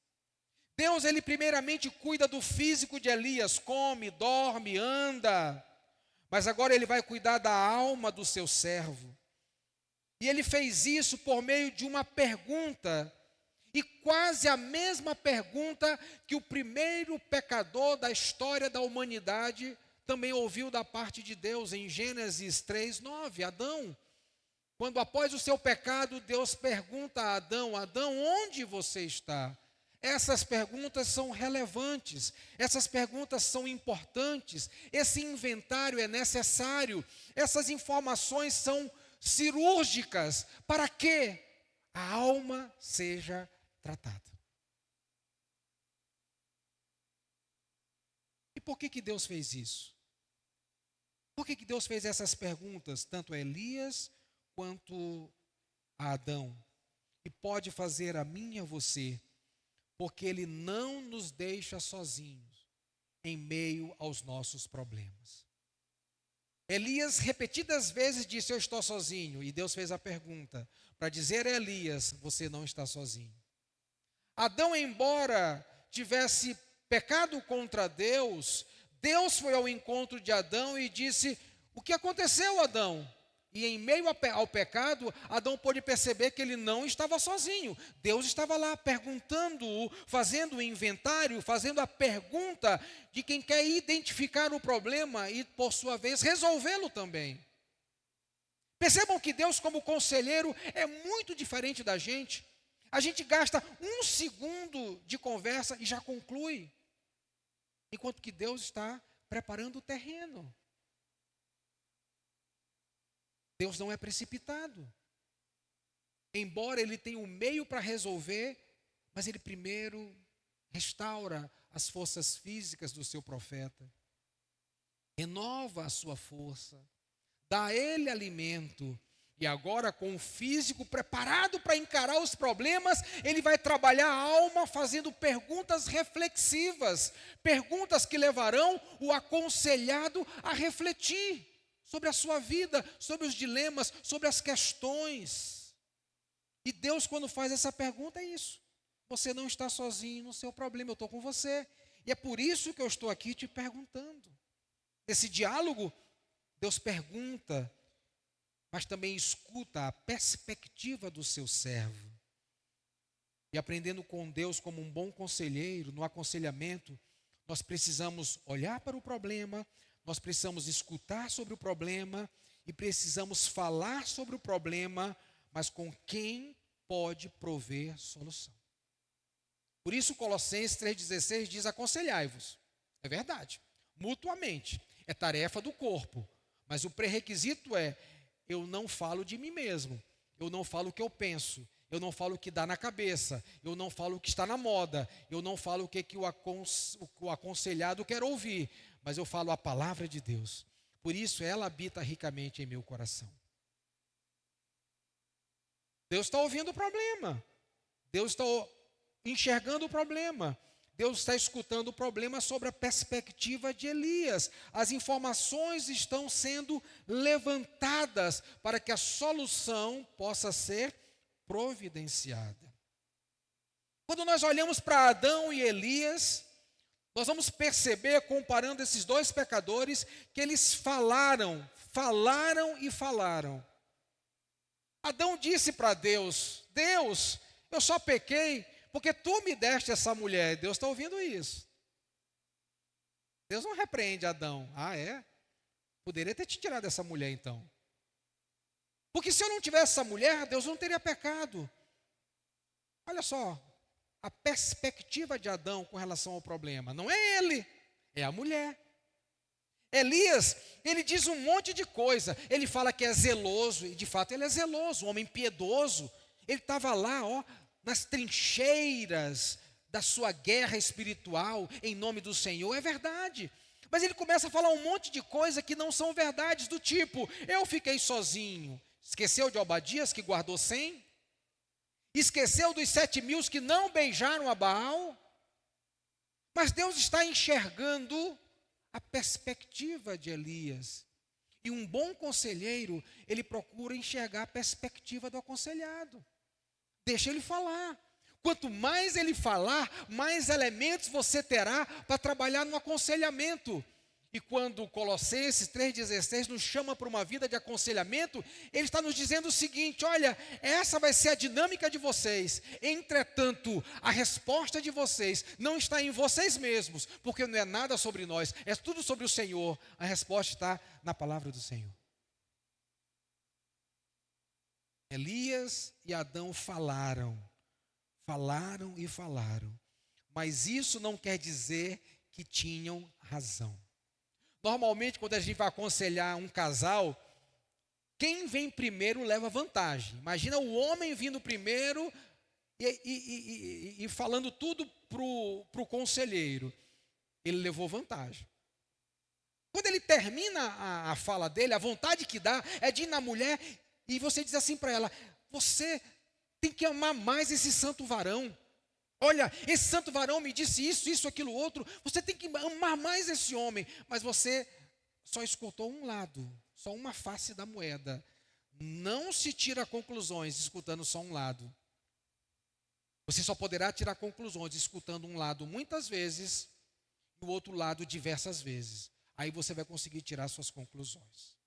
Deus, ele primeiramente cuida do físico de Elias, come, dorme, anda, mas agora ele vai cuidar da alma do seu servo. E ele fez isso por meio de uma pergunta, e quase a mesma pergunta que o primeiro pecador da história da humanidade também ouviu da parte de Deus em Gênesis 3:9, Adão. Quando após o seu pecado, Deus pergunta a Adão, Adão, onde você está? Essas perguntas são relevantes, essas perguntas são importantes, esse inventário é necessário, essas informações são cirúrgicas para que a alma seja tratada. E por que Deus fez isso? Por que Deus fez essas perguntas, tanto a Elias quanto a Adão? E pode fazer a mim e a você, porque Ele não nos deixa sozinhos em meio aos nossos problemas. Elias repetidas vezes disse, eu estou sozinho. E Deus fez a pergunta para dizer a Elias, você não está sozinho. Adão, embora tivesse pecado contra Deus, Deus foi ao encontro de Adão e disse, o que aconteceu, Adão? E em meio ao pecado, Adão pôde perceber que ele não estava sozinho. Deus estava lá perguntando-o, fazendo o inventário, fazendo a pergunta de quem quer identificar o problema e, por sua vez, resolvê-lo também. Percebam que Deus, como conselheiro, é muito diferente da gente. A gente gasta 1 segundo de conversa e já conclui. Enquanto que Deus está preparando o terreno. Deus não é precipitado. Embora Ele tenha um meio para resolver, Mas ele primeiro restaura as forças físicas do seu profeta, renova a sua força, dá a ele alimento, e agora com o físico preparado para encarar os problemas, ele vai trabalhar a alma fazendo perguntas reflexivas, perguntas que levarão o aconselhado a refletir sobre a sua vida, sobre os dilemas, sobre as questões. E Deus, quando faz essa pergunta, é isso: você não está sozinho no seu problema, eu estou com você. E é por isso que eu estou aqui te perguntando. Nesse diálogo, Deus pergunta, mas também escuta a perspectiva do seu servo. E aprendendo com Deus como um bom conselheiro, no aconselhamento, nós precisamos olhar para o problema, nós precisamos escutar sobre o problema e precisamos falar sobre o problema, mas com quem pode prover solução. Por isso Colossenses 3,16 diz: aconselhai-vos. É verdade, mutuamente, é tarefa do corpo, mas o pré-requisito é: eu não falo de mim mesmo, eu não falo o que eu penso, eu não falo o que dá na cabeça, eu não falo o que está na moda, eu não falo o que o aconselhado quer ouvir, mas eu falo a palavra de Deus. Por isso ela habita ricamente em meu coração. Deus está ouvindo o problema, Deus está enxergando o problema, Deus está escutando o problema sobre a perspectiva de Elias. As informações estão sendo levantadas para que a solução possa ser providenciada. Quando nós olhamos para Adão e Elias, nós vamos perceber, comparando esses dois pecadores, que eles falaram. Adão disse para Deus: Deus, eu só pequei porque tu me deste essa mulher. Deus está ouvindo isso. Deus não repreende Adão. Ah, é? Poderia ter te tirado essa mulher então. Porque se eu não tivesse essa mulher, Deus não teria pecado. Olha só, a perspectiva de Adão com relação ao problema. Não é ele, é a mulher. Elias, ele diz um monte de coisa. Ele fala que é zeloso, e de fato ele é zeloso, um homem piedoso. Ele estava lá, nas trincheiras da sua guerra espiritual, em nome do Senhor, é verdade. Mas ele começa a falar um monte de coisa que não são verdades, do tipo: eu fiquei sozinho. Esqueceu de Obadias, que guardou 100? Esqueceu dos 7.000 que não beijaram a Baal? Mas Deus está enxergando a perspectiva de Elias. E um bom conselheiro, ele procura enxergar a perspectiva do aconselhado. Deixa ele falar. Quanto mais ele falar, mais elementos você terá para trabalhar no aconselhamento. E quando Colossenses 3,16 nos chama para uma vida de aconselhamento, ele está nos dizendo o seguinte: olha, essa vai ser a dinâmica de vocês. Entretanto, a resposta de vocês não está em vocês mesmos, porque não é nada sobre nós, é tudo sobre o Senhor. A resposta está na palavra do Senhor. Elias e Adão falaram, mas isso não quer dizer que tinham razão. Normalmente, quando a gente vai aconselhar um casal, quem vem primeiro leva vantagem. Imagina o homem vindo primeiro e falando tudo para o conselheiro. Ele levou vantagem. Quando ele termina a fala dele, a vontade que dá é de ir na mulher e você diz assim para ela: você tem que amar mais esse santo varão. Olha, esse santo varão me disse isso, aquilo, outro. Você tem que amar mais esse homem. Mas você só escutou um lado, só uma face da moeda. Não se tira conclusões escutando só um lado. Você só poderá tirar conclusões escutando um lado muitas vezes e o outro lado diversas vezes. Aí você vai conseguir tirar suas conclusões.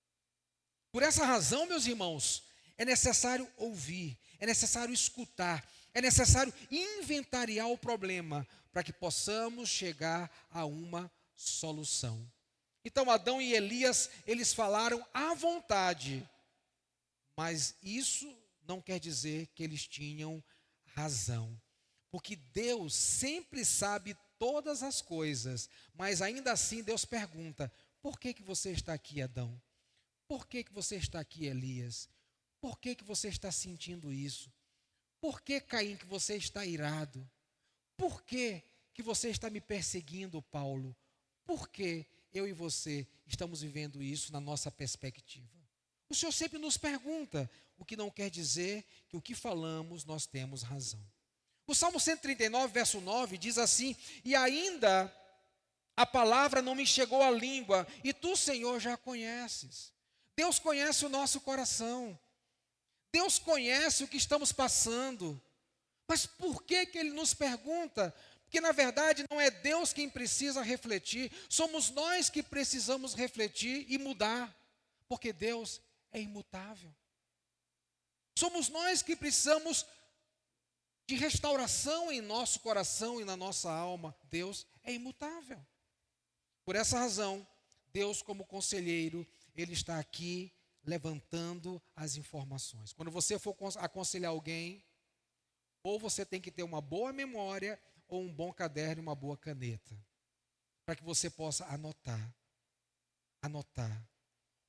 Por essa razão, meus irmãos, é necessário ouvir, é necessário escutar, é necessário inventariar o problema para que possamos chegar a uma solução. Então Adão e Elias, eles falaram à vontade, mas isso não quer dizer que eles tinham razão, porque Deus sempre sabe todas as coisas, mas ainda assim Deus pergunta: por que você está aqui, Adão? Por que você está aqui, Elias? Por que você está sentindo isso? Por que, Caim, que você está irado? por que você está me perseguindo, Paulo? Por que eu e você estamos vivendo isso na nossa perspectiva? O Senhor sempre nos pergunta, o que não quer dizer que o que falamos nós temos razão. O Salmo 139, verso 9, diz assim: e ainda a palavra não me chegou à língua, e tu, Senhor, já a conheces. Deus conhece o nosso coração. Deus conhece o que estamos passando. Mas por que Ele nos pergunta? Porque na verdade não é Deus quem precisa refletir, somos nós que precisamos refletir e mudar, porque Deus é imutável. Somos nós que precisamos de restauração em nosso coração e na nossa alma. Deus é imutável. Por essa razão, Deus, como conselheiro, Ele está aqui levantando as informações. Quando você for aconselhar alguém, ou você tem que ter uma boa memória, ou um bom caderno e uma boa caneta, para que você possa anotar,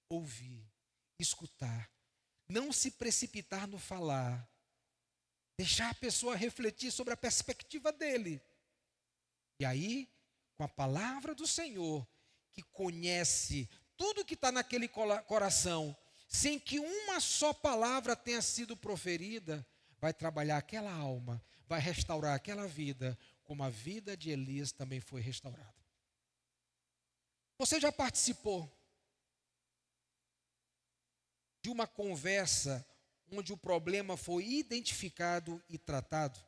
ouvir, escutar, não se precipitar no falar, deixar a pessoa refletir sobre a perspectiva dele. E aí, com a palavra do Senhor, que conhece tudo que está naquele coração, sem que uma só palavra tenha sido proferida, vai trabalhar aquela alma, vai restaurar aquela vida, como a vida de Elias também foi restaurada. Você já participou de uma conversa onde o problema foi identificado e tratado?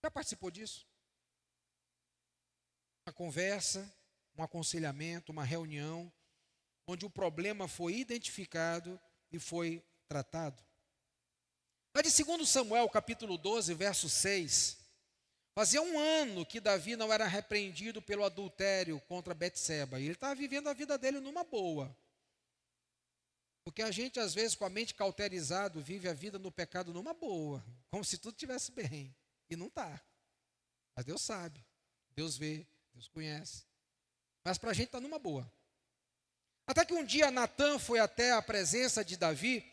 Já participou disso? Uma conversa, um aconselhamento, uma reunião, onde o problema foi identificado e foi tratado. Lá de 2 Samuel, capítulo 12, verso 6, fazia 1 ano que Davi não era repreendido pelo adultério contra Betseba, e ele estava vivendo a vida dele numa boa. Porque a gente, às vezes, com a mente cauterizada, vive a vida no pecado numa boa, como se tudo estivesse bem, e não está. Mas Deus sabe, Deus vê, Deus conhece. Mas para a gente está numa boa. Até que um dia Natã foi até a presença de Davi,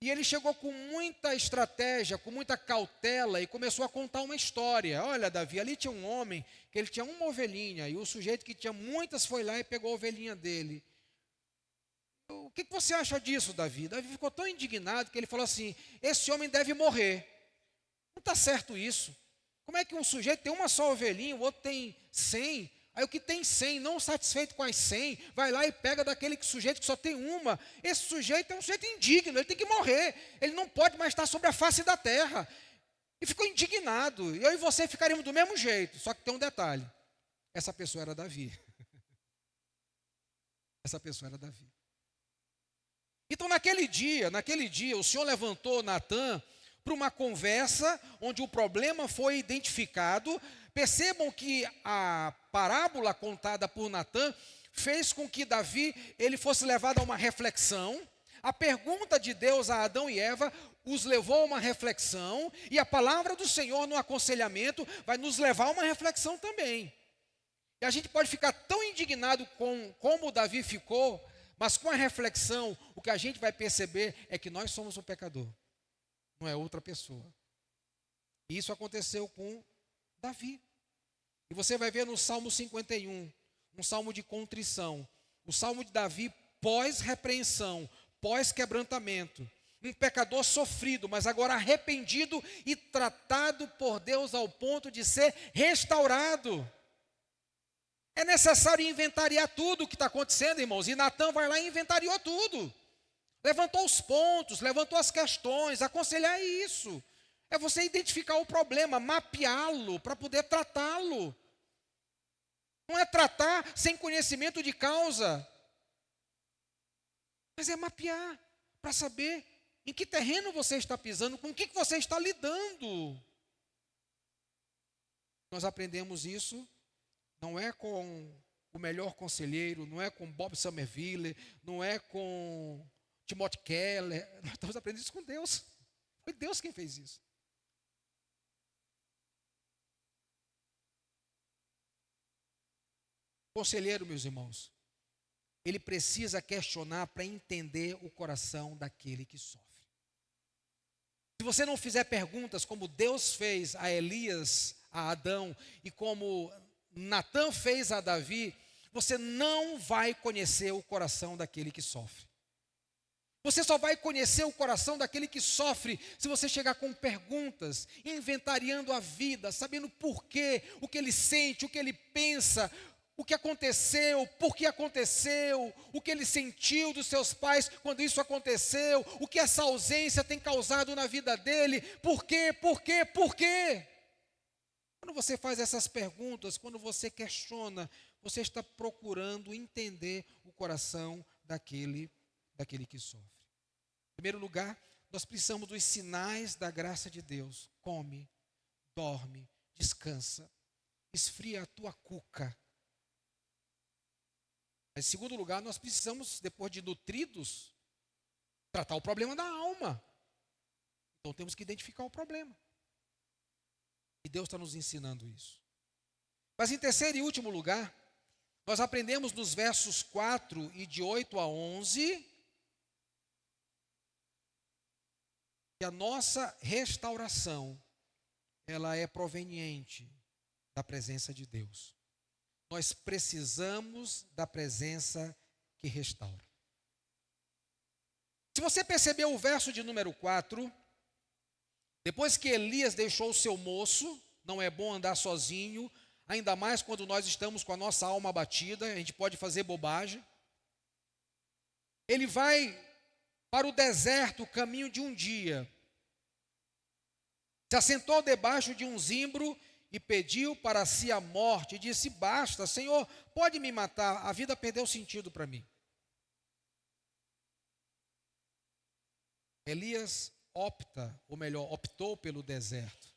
e ele chegou com muita estratégia, com muita cautela, e começou a contar uma história. Olha, Davi, ali tinha um homem, que ele tinha uma ovelhinha, e o sujeito que tinha muitas foi lá e pegou a ovelhinha dele. O que você acha disso, Davi? Davi ficou tão indignado que ele falou assim: esse homem deve morrer. Não está certo isso. Como é que um sujeito tem uma só ovelhinha, o outro tem 100? Aí o que tem 100, não satisfeito com as 100, vai lá e pega daquele sujeito que só tem uma. Esse sujeito é um sujeito indigno, ele tem que morrer. Ele não pode mais estar sobre a face da terra. E ficou indignado. E eu e você ficaríamos do mesmo jeito. Só que tem um detalhe. Essa pessoa era Davi. Essa pessoa era Davi. Então naquele dia, o Senhor levantou Natã para uma conversa onde o problema foi identificado. Percebam que a parábola contada por Natã fez com que Davi ele fosse levado a uma reflexão. A pergunta de Deus a Adão e Eva os levou a uma reflexão, e a palavra do Senhor no aconselhamento vai nos levar a uma reflexão também. E a gente pode ficar tão indignado com como Davi ficou, mas com a reflexão, o que a gente vai perceber é que nós somos o pecador, não é outra pessoa. E isso aconteceu com Davi. E você vai ver no Salmo 51, um salmo de contrição, o salmo de Davi pós-repreensão, pós-quebrantamento. Um pecador sofrido, mas agora arrependido e tratado por Deus ao ponto de ser restaurado. É necessário inventariar tudo o que está acontecendo, irmãos. E Natã vai lá e inventariou tudo. Levantou os pontos, levantou as questões, aconselhar isso. É você identificar o problema, mapeá-lo para poder tratá-lo. Não é tratar sem conhecimento de causa, mas é mapear para saber em que terreno você está pisando, com o que você está lidando. Nós aprendemos isso, não é com o melhor conselheiro, não é com Bob Somerville, não é com Timothy Keller, nós estamos aprendendo isso com Deus. Foi Deus quem fez isso. Conselheiro, meus irmãos, ele precisa questionar para entender o coração daquele que sofre. Se você não fizer perguntas como Deus fez a Elias, a Adão, e como Natã fez a Davi, você não vai conhecer o coração daquele que sofre. Você só vai conhecer o coração daquele que sofre se você chegar com perguntas, inventariando a vida, sabendo por quê, o que ele sente, o que ele pensa, o que aconteceu, por que aconteceu, o que ele sentiu dos seus pais quando isso aconteceu, o que essa ausência tem causado na vida dele, por quê, por quê, por quê? Quando você faz essas perguntas, quando você questiona, você está procurando entender o coração daquele que sofre. Em primeiro lugar, nós precisamos dos sinais da graça de Deus. Come, dorme, descansa, esfria a tua cuca. Em segundo lugar, nós precisamos, depois de nutridos, tratar o problema da alma. Então temos que identificar o problema. E Deus está nos ensinando isso. Mas em terceiro e último lugar, nós aprendemos nos versos 4 e de 8 a 11, que a nossa restauração, ela é proveniente da presença de Deus. Nós precisamos da presença que restaura. Se você percebeu o verso de número 4, depois que Elias deixou o seu moço, não é bom andar sozinho, ainda mais quando nós estamos com a nossa alma abatida, a gente pode fazer bobagem. Ele vai para o deserto, o caminho de um dia. Se assentou debaixo de um zimbro e pediu para si a morte, e disse: basta, Senhor, pode me matar, a vida perdeu sentido para mim. Elias optou pelo deserto.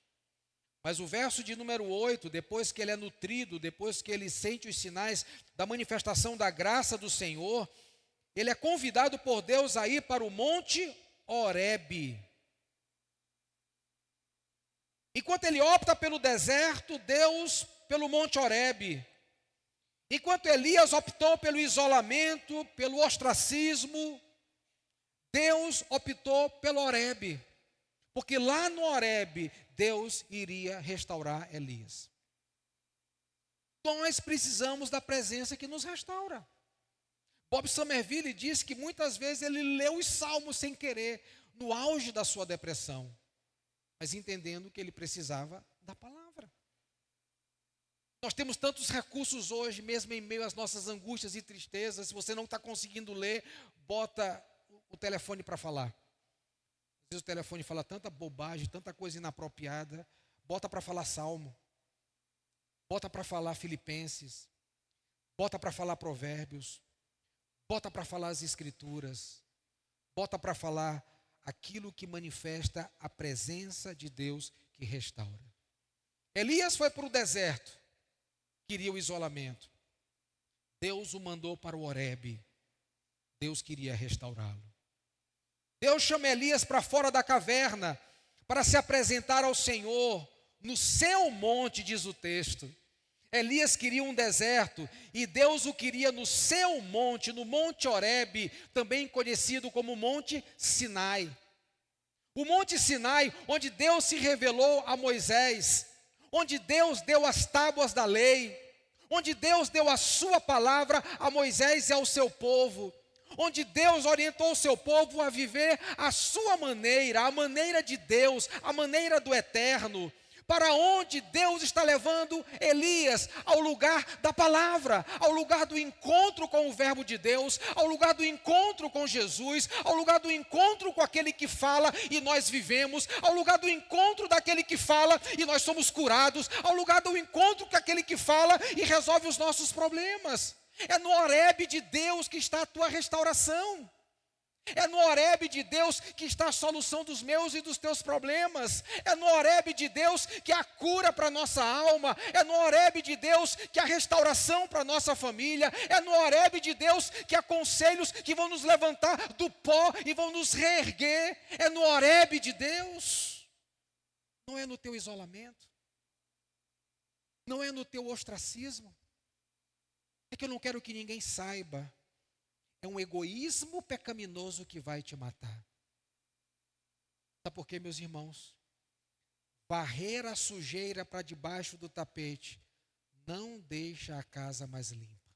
Mas o verso de número 8, depois que ele é nutrido, depois que ele sente os sinais da manifestação da graça do Senhor, ele é convidado por Deus a ir para o monte Horebe. Enquanto ele opta pelo deserto, Deus pelo monte Horebe. Enquanto Elias optou pelo isolamento, pelo ostracismo, Deus optou pelo Horebe. Porque lá no Horebe, Deus iria restaurar Elias. Nós precisamos da presença que nos restaura. Bob Somerville diz que muitas vezes ele leu os salmos sem querer, no auge da sua depressão, mas entendendo que ele precisava da palavra. Nós temos tantos recursos hoje, mesmo em meio às nossas angústias e tristezas. Se você não está conseguindo ler, bota o telefone para falar. Às vezes o telefone fala tanta bobagem, tanta coisa inapropriada. Bota para falar Salmo. Bota para falar Filipenses. Bota para falar Provérbios. Bota para falar as Escrituras. Bota para falar aquilo que manifesta a presença de Deus que restaura. Elias foi para o deserto, queria o isolamento. Deus o mandou para o Horebe. Deus queria restaurá-lo. Deus chama Elias para fora da caverna, para se apresentar ao Senhor no seu monte, diz o texto. Elias queria um deserto e Deus o queria no seu monte, no monte Horebe, também conhecido como Monte Sinai. O Monte Sinai, onde Deus se revelou a Moisés, onde Deus deu as tábuas da lei, onde Deus deu a sua palavra a Moisés e ao seu povo, onde Deus orientou o seu povo a viver a sua maneira, a maneira de Deus, a maneira do eterno. Para onde Deus está levando Elias? Ao lugar da palavra, ao lugar do encontro com o verbo de Deus, ao lugar do encontro com Jesus, ao lugar do encontro com aquele que fala e nós vivemos, ao lugar do encontro daquele que fala e nós somos curados, ao lugar do encontro com aquele que fala e resolve os nossos problemas. É no Horebe de Deus que está a tua restauração. É no Horebe de Deus que está a solução dos meus e dos teus problemas. É no Horebe de Deus que há a cura para a nossa alma. É no Horebe de Deus que há restauração para a nossa família. É no Horebe de Deus que há conselhos que vão nos levantar do pó e vão nos reerguer. É no Horebe de Deus. Não é no teu isolamento. Não é no teu ostracismo. É que eu não quero que ninguém saiba. É um egoísmo pecaminoso que vai te matar. Sabe por quê, meus irmãos? Varrer a sujeira para debaixo do tapete não deixa a casa mais limpa.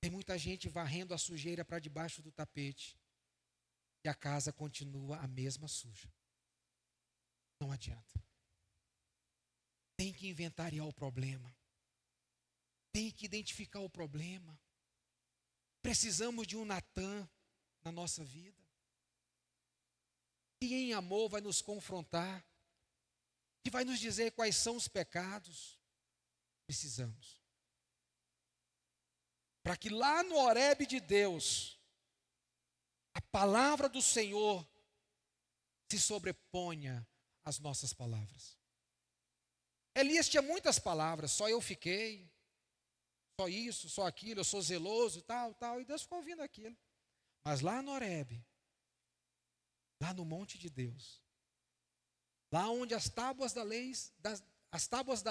Tem muita gente varrendo a sujeira para debaixo do tapete e a casa continua a mesma suja. Não adianta. Tem que inventariar o problema. Tem que identificar o problema. Precisamos de um Natan na nossa vida. Que em amor vai nos confrontar. Que vai nos dizer quais são os pecados. Precisamos. Para que lá no Horebe de Deus, a palavra do Senhor se sobreponha às nossas palavras. Elias tinha muitas palavras, só eu fiquei, só isso, só aquilo, eu sou zeloso e tal, e Deus ficou ouvindo aquilo. Mas lá no Horebe, lá no monte de Deus, lá onde as tábuas da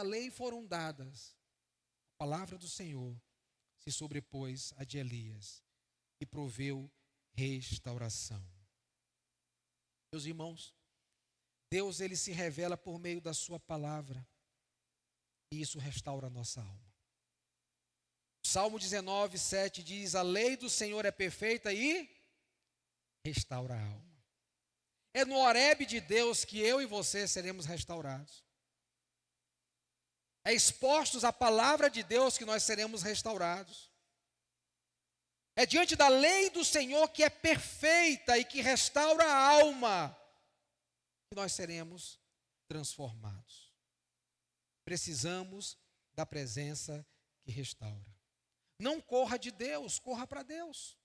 lei foram dadas, a palavra do Senhor se sobrepôs a de Elias e proveu restauração. Meus irmãos, Deus ele se revela por meio da sua palavra e isso restaura a nossa alma. Salmo 19, 7 diz: a lei do Senhor é perfeita e restaura a alma. É no Horebe de Deus que eu e você seremos restaurados. É expostos à palavra de Deus que nós seremos restaurados. É diante da lei do Senhor que é perfeita e que restaura a alma que nós seremos transformados. Precisamos da presença que restaura. Não corra de Deus, corra para Deus.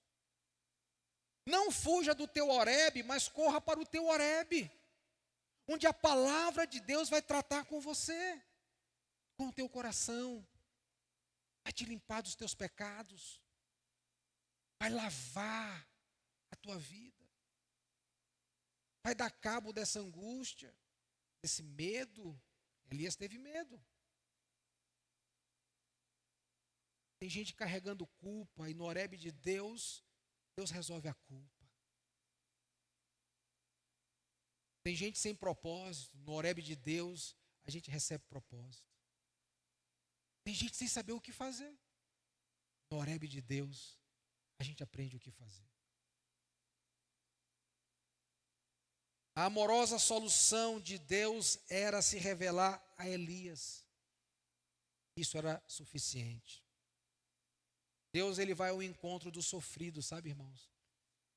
Não fuja do teu Horebe, mas corra para o teu Horebe, onde a palavra de Deus vai tratar com você, com o teu coração, vai te limpar dos teus pecados, vai lavar a tua vida, vai dar cabo dessa angústia, desse medo. Elias teve medo. Tem gente carregando culpa e no Horebe de Deus, Deus resolve a culpa. Tem gente sem propósito, no Horebe de Deus, a gente recebe propósito. Tem gente sem saber o que fazer. No Horebe de Deus, a gente aprende o que fazer. A amorosa solução de Deus era se revelar a Elias. Isso era suficiente. Deus ele vai ao encontro do sofrido, sabe, irmãos?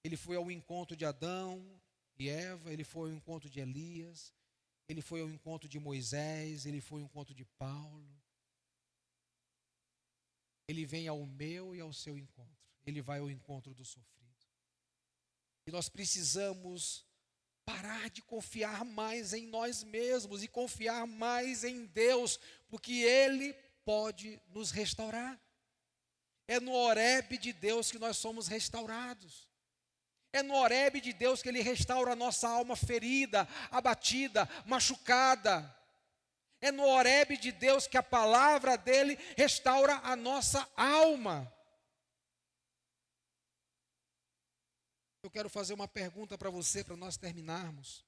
Ele foi ao encontro de Adão e Eva, ele foi ao encontro de Elias, ele foi ao encontro de Moisés, ele foi ao encontro de Paulo. Ele vem ao meu e ao seu encontro. Ele vai ao encontro do sofrido. E nós precisamos parar de confiar mais em nós mesmos e confiar mais em Deus, porque Ele pode nos restaurar. É no Horebe de Deus que nós somos restaurados. É no Horebe de Deus que Ele restaura a nossa alma ferida, abatida, machucada. É no Horebe de Deus que a palavra dEle restaura a nossa alma. Eu quero fazer uma pergunta para você, para nós terminarmos.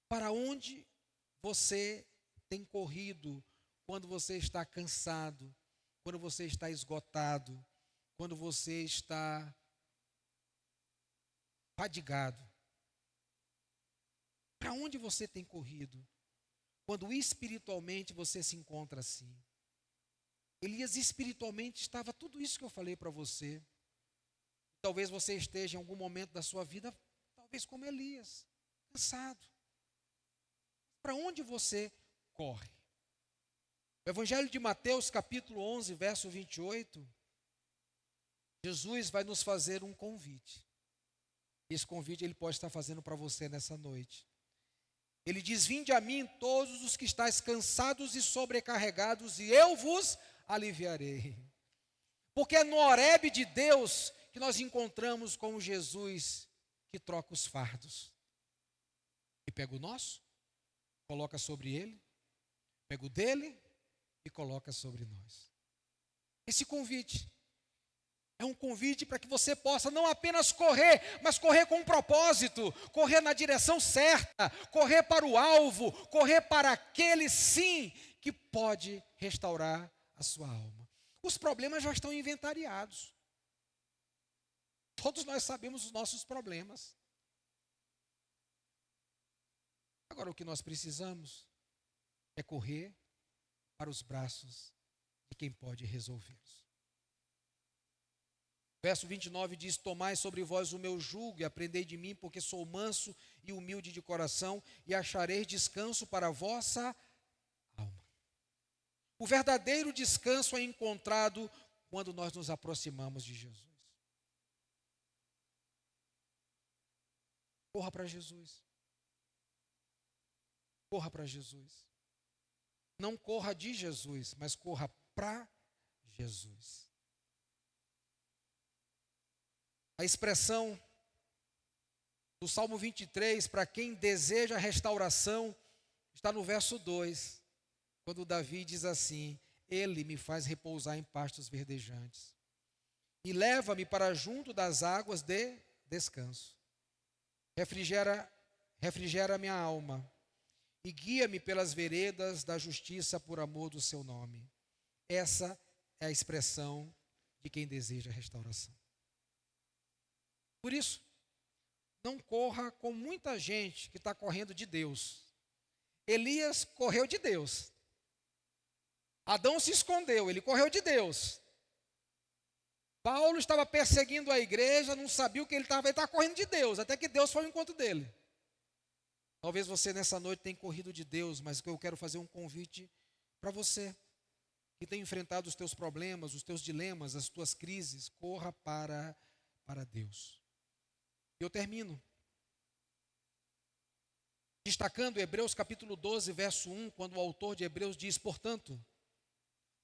Para onde você tem corrido quando você está cansado, quando você está esgotado, quando você está fadigado? Para onde você tem corrido quando espiritualmente você se encontra assim? Elias espiritualmente estava tudo isso que eu falei para você. Talvez você esteja em algum momento da sua vida, talvez como Elias, cansado. Para onde você corre? O Evangelho de Mateus, capítulo 11, verso 28, Jesus vai nos fazer um convite. Esse convite Ele pode estar fazendo para você nessa noite. Ele diz: vinde a mim todos os que estáis cansados e sobrecarregados, e eu vos aliviarei. Porque é no Horebe de Deus que nós encontramos com Jesus que troca os fardos. E pega o nosso, coloca sobre ele, pega o dele e coloca sobre nós. Esse convite, ele é no Horebe de Deus que nós encontramos com Jesus que troca os fardos. E pega o nosso, coloca sobre ele, pega o dele e coloca sobre nós. Esse convite, ele é no Horebe de Deus que nós encontramos com Jesus que troca os fardos. E pega o nosso, coloca sobre ele, pega o dele e coloca sobre nós. É um convite para que você possa não apenas correr, mas correr com um propósito, correr na direção certa, correr para o alvo, correr para aquele sim que pode restaurar a sua alma. Os problemas já estão inventariados. Todos nós sabemos os nossos problemas. Agora o que nós precisamos é correr para os braços de quem pode resolvê-los. Verso 29 diz: tomai sobre vós o meu jugo e aprendei de mim, porque sou manso e humilde de coração, e achareis descanso para a vossa alma. O verdadeiro descanso é encontrado quando nós nos aproximamos de Jesus. Corra para Jesus. Corra para Jesus. Não corra de Jesus, mas corra para Jesus. A expressão do Salmo 23, para quem deseja restauração, está no verso 2, quando Davi diz assim: ele me faz repousar em pastos verdejantes e leva-me para junto das águas de descanso. Refrigera minha alma e guia-me pelas veredas da justiça por amor do seu nome. Essa é a expressão de quem deseja restauração. Por isso, não corra com muita gente que está correndo de Deus. Elias correu de Deus. Adão se escondeu, ele correu de Deus. Paulo estava perseguindo a igreja, não sabia o que ele estava correndo de Deus, até que Deus foi ao encontro dele. Talvez você nessa noite tenha corrido de Deus, mas eu quero fazer um convite para você que tem enfrentado os teus problemas, os teus dilemas, as tuas crises. Corra para Deus. E eu termino destacando Hebreus capítulo 12, verso 1, quando o autor de Hebreus diz: portanto,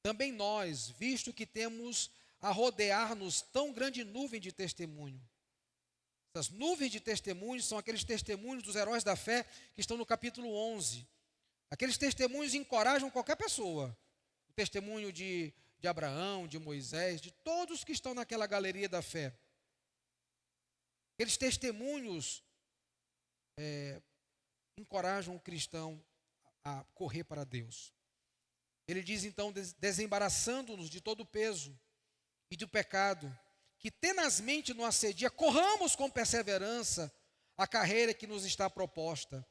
também nós, visto que temos a rodear-nos tão grande nuvem de testemunho. Essas nuvens de testemunhos são aqueles testemunhos dos heróis da fé que estão no capítulo 11. Aqueles testemunhos encorajam qualquer pessoa. O testemunho de Abraão, de Moisés, de todos que estão naquela galeria da fé. Aqueles testemunhos encorajam o cristão a correr para Deus. Ele diz então: desembaraçando-nos de todo o peso e do pecado que tenazmente nos assedia, corramos com perseverança a carreira que nos está proposta,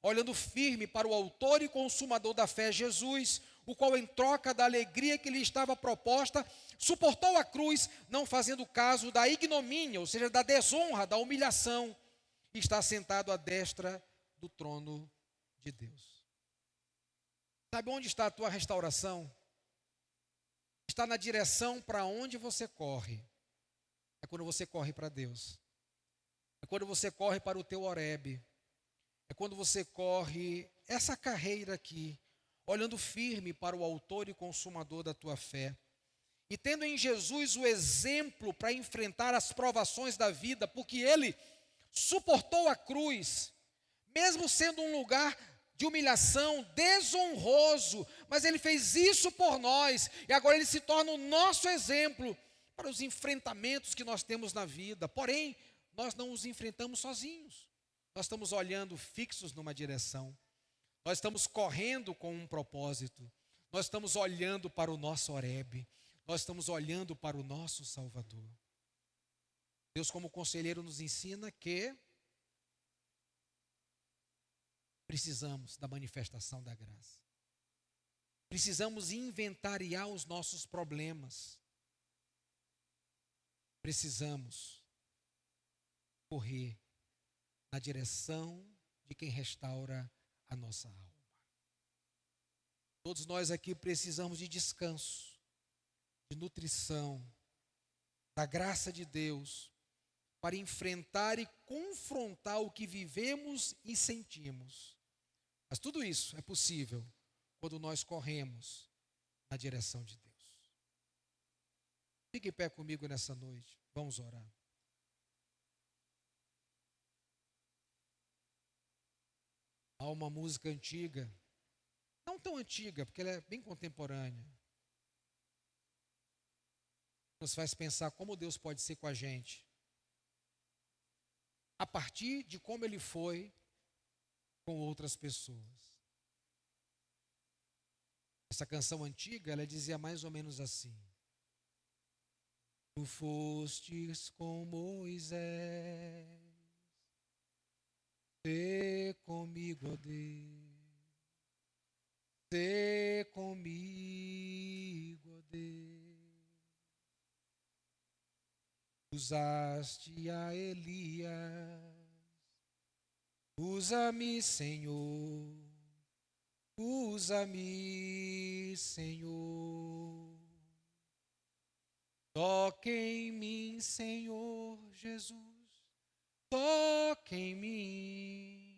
olhando firme para o autor e consumador da fé, Jesus, o qual em troca da alegria que lhe estava proposta, suportou a cruz, não fazendo caso da ignomínia, ou seja, da desonra, da humilhação, e está sentado à destra do trono de Deus. Sabe onde está a tua restauração? Está na direção para onde você corre. É quando você corre para Deus. É quando você corre para o teu Horebe. É quando você corre essa carreira aqui, olhando firme para o autor e consumador da tua fé. E tendo em Jesus o exemplo para enfrentar as provações da vida, porque ele suportou a cruz, mesmo sendo um lugar de humilhação, desonroso, mas ele fez isso por nós, e agora ele se torna o nosso exemplo para os enfrentamentos que nós temos na vida. Porém, nós não os enfrentamos sozinhos. Nós estamos olhando fixos numa direção. Nós estamos correndo com um propósito. Nós estamos olhando para o nosso Horebe. Nós estamos olhando para o nosso Salvador. Deus, como conselheiro, nos ensina que precisamos da manifestação da graça. Precisamos inventariar os nossos problemas. Precisamos correr na direção de quem restaura a nossa alma. Todos nós aqui precisamos de descanso, de nutrição, da graça de Deus, para enfrentar e confrontar o que vivemos e sentimos. Mas tudo isso é possível quando nós corremos na direção de Deus. Fique em pé comigo nessa noite. Vamos orar. Há uma música antiga, não tão antiga, porque ela é bem contemporânea. nos faz pensar como Deus pode ser com a gente, a partir de como Ele foi com outras pessoas. Essa canção antiga, ela dizia mais ou menos assim: Tu fostes com Moisés, sê comigo, ó Deus, sê comigo, ó Deus. Usaste a Elias, usa-me, Senhor, usa-me, Senhor. Toque em mim, Senhor Jesus, toque em mim.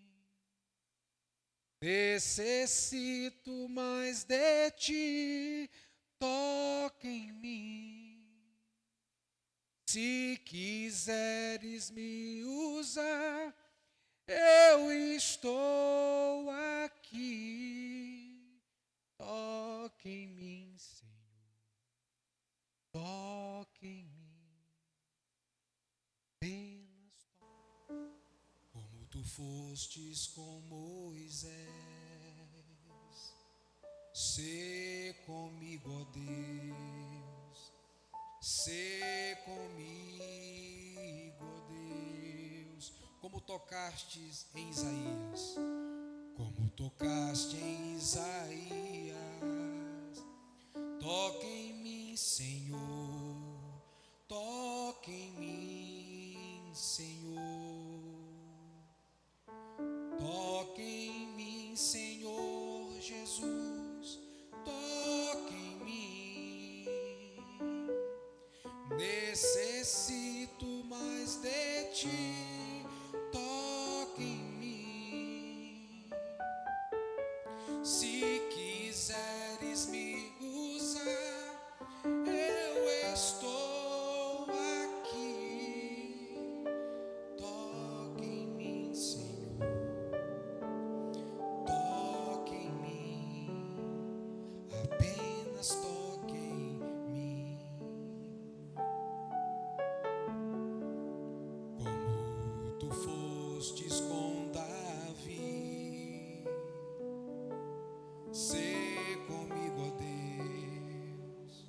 Necessito mais de ti, toque em mim. Se quiseres me usar, eu estou aqui. Toque em mim, Senhor, toque em mim. Apenas toque. Como tu fostes com Moisés, sê comigo, ó Deus, sê comigo, ó Deus. Como tocastes em Isaías, como tocaste em Isaías, toque em mim, Senhor, toque em mim, Senhor, toque em mim, Senhor Jesus, toque em mim. Necessito mais de ti, toque em mim. Se quiseres me usar, eu estou aqui. Toque em mim, Senhor, toque em mim, apenas toque em mim. Como tu fostes com Davi, sê comigo, ó Deus,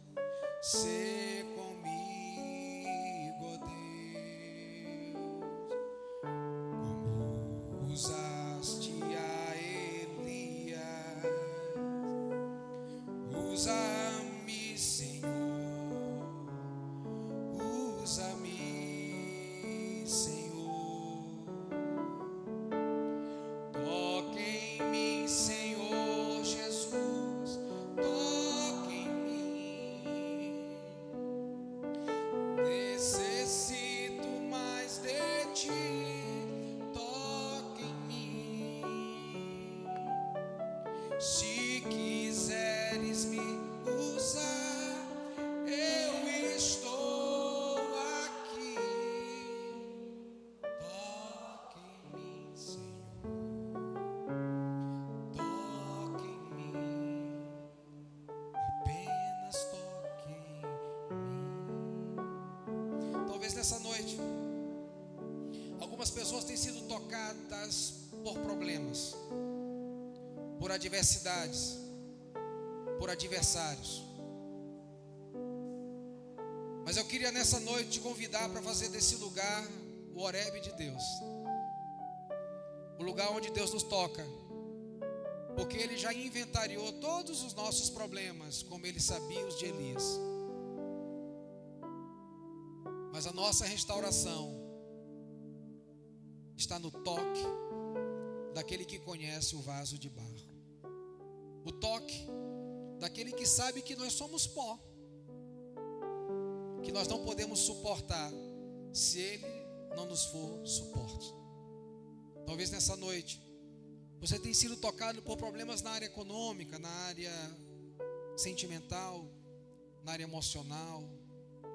sê comigo, ó Deus. Como usaste a Elias, usa-me, Senhor, usa-me, Senhor. Toque em mim, Senhor Jesus, toque em mim. Necessito mais de ti, toque em mim. Se quiseres me usar, eu estou aqui. Toque em mim, Senhor, toque em mim, apenas toque em mim. Talvez nessa noite, algumas pessoas têm sido tocadas por problemas, por adversidades, por adversários. Mas eu queria nessa noite te convidar para fazer desse lugar o Horebe de Deus, o lugar onde Deus nos toca, porque Ele já inventariou todos os nossos problemas, como Ele sabia os de Elias. Mas a nossa restauração está no toque daquele que conhece o vaso de barro, o toque daquele que sabe que nós somos pó, que nós não podemos suportar se Ele não nos for suporte. Talvez nessa noite você tenha sido tocado por problemas na área econômica, na área sentimental, na área emocional,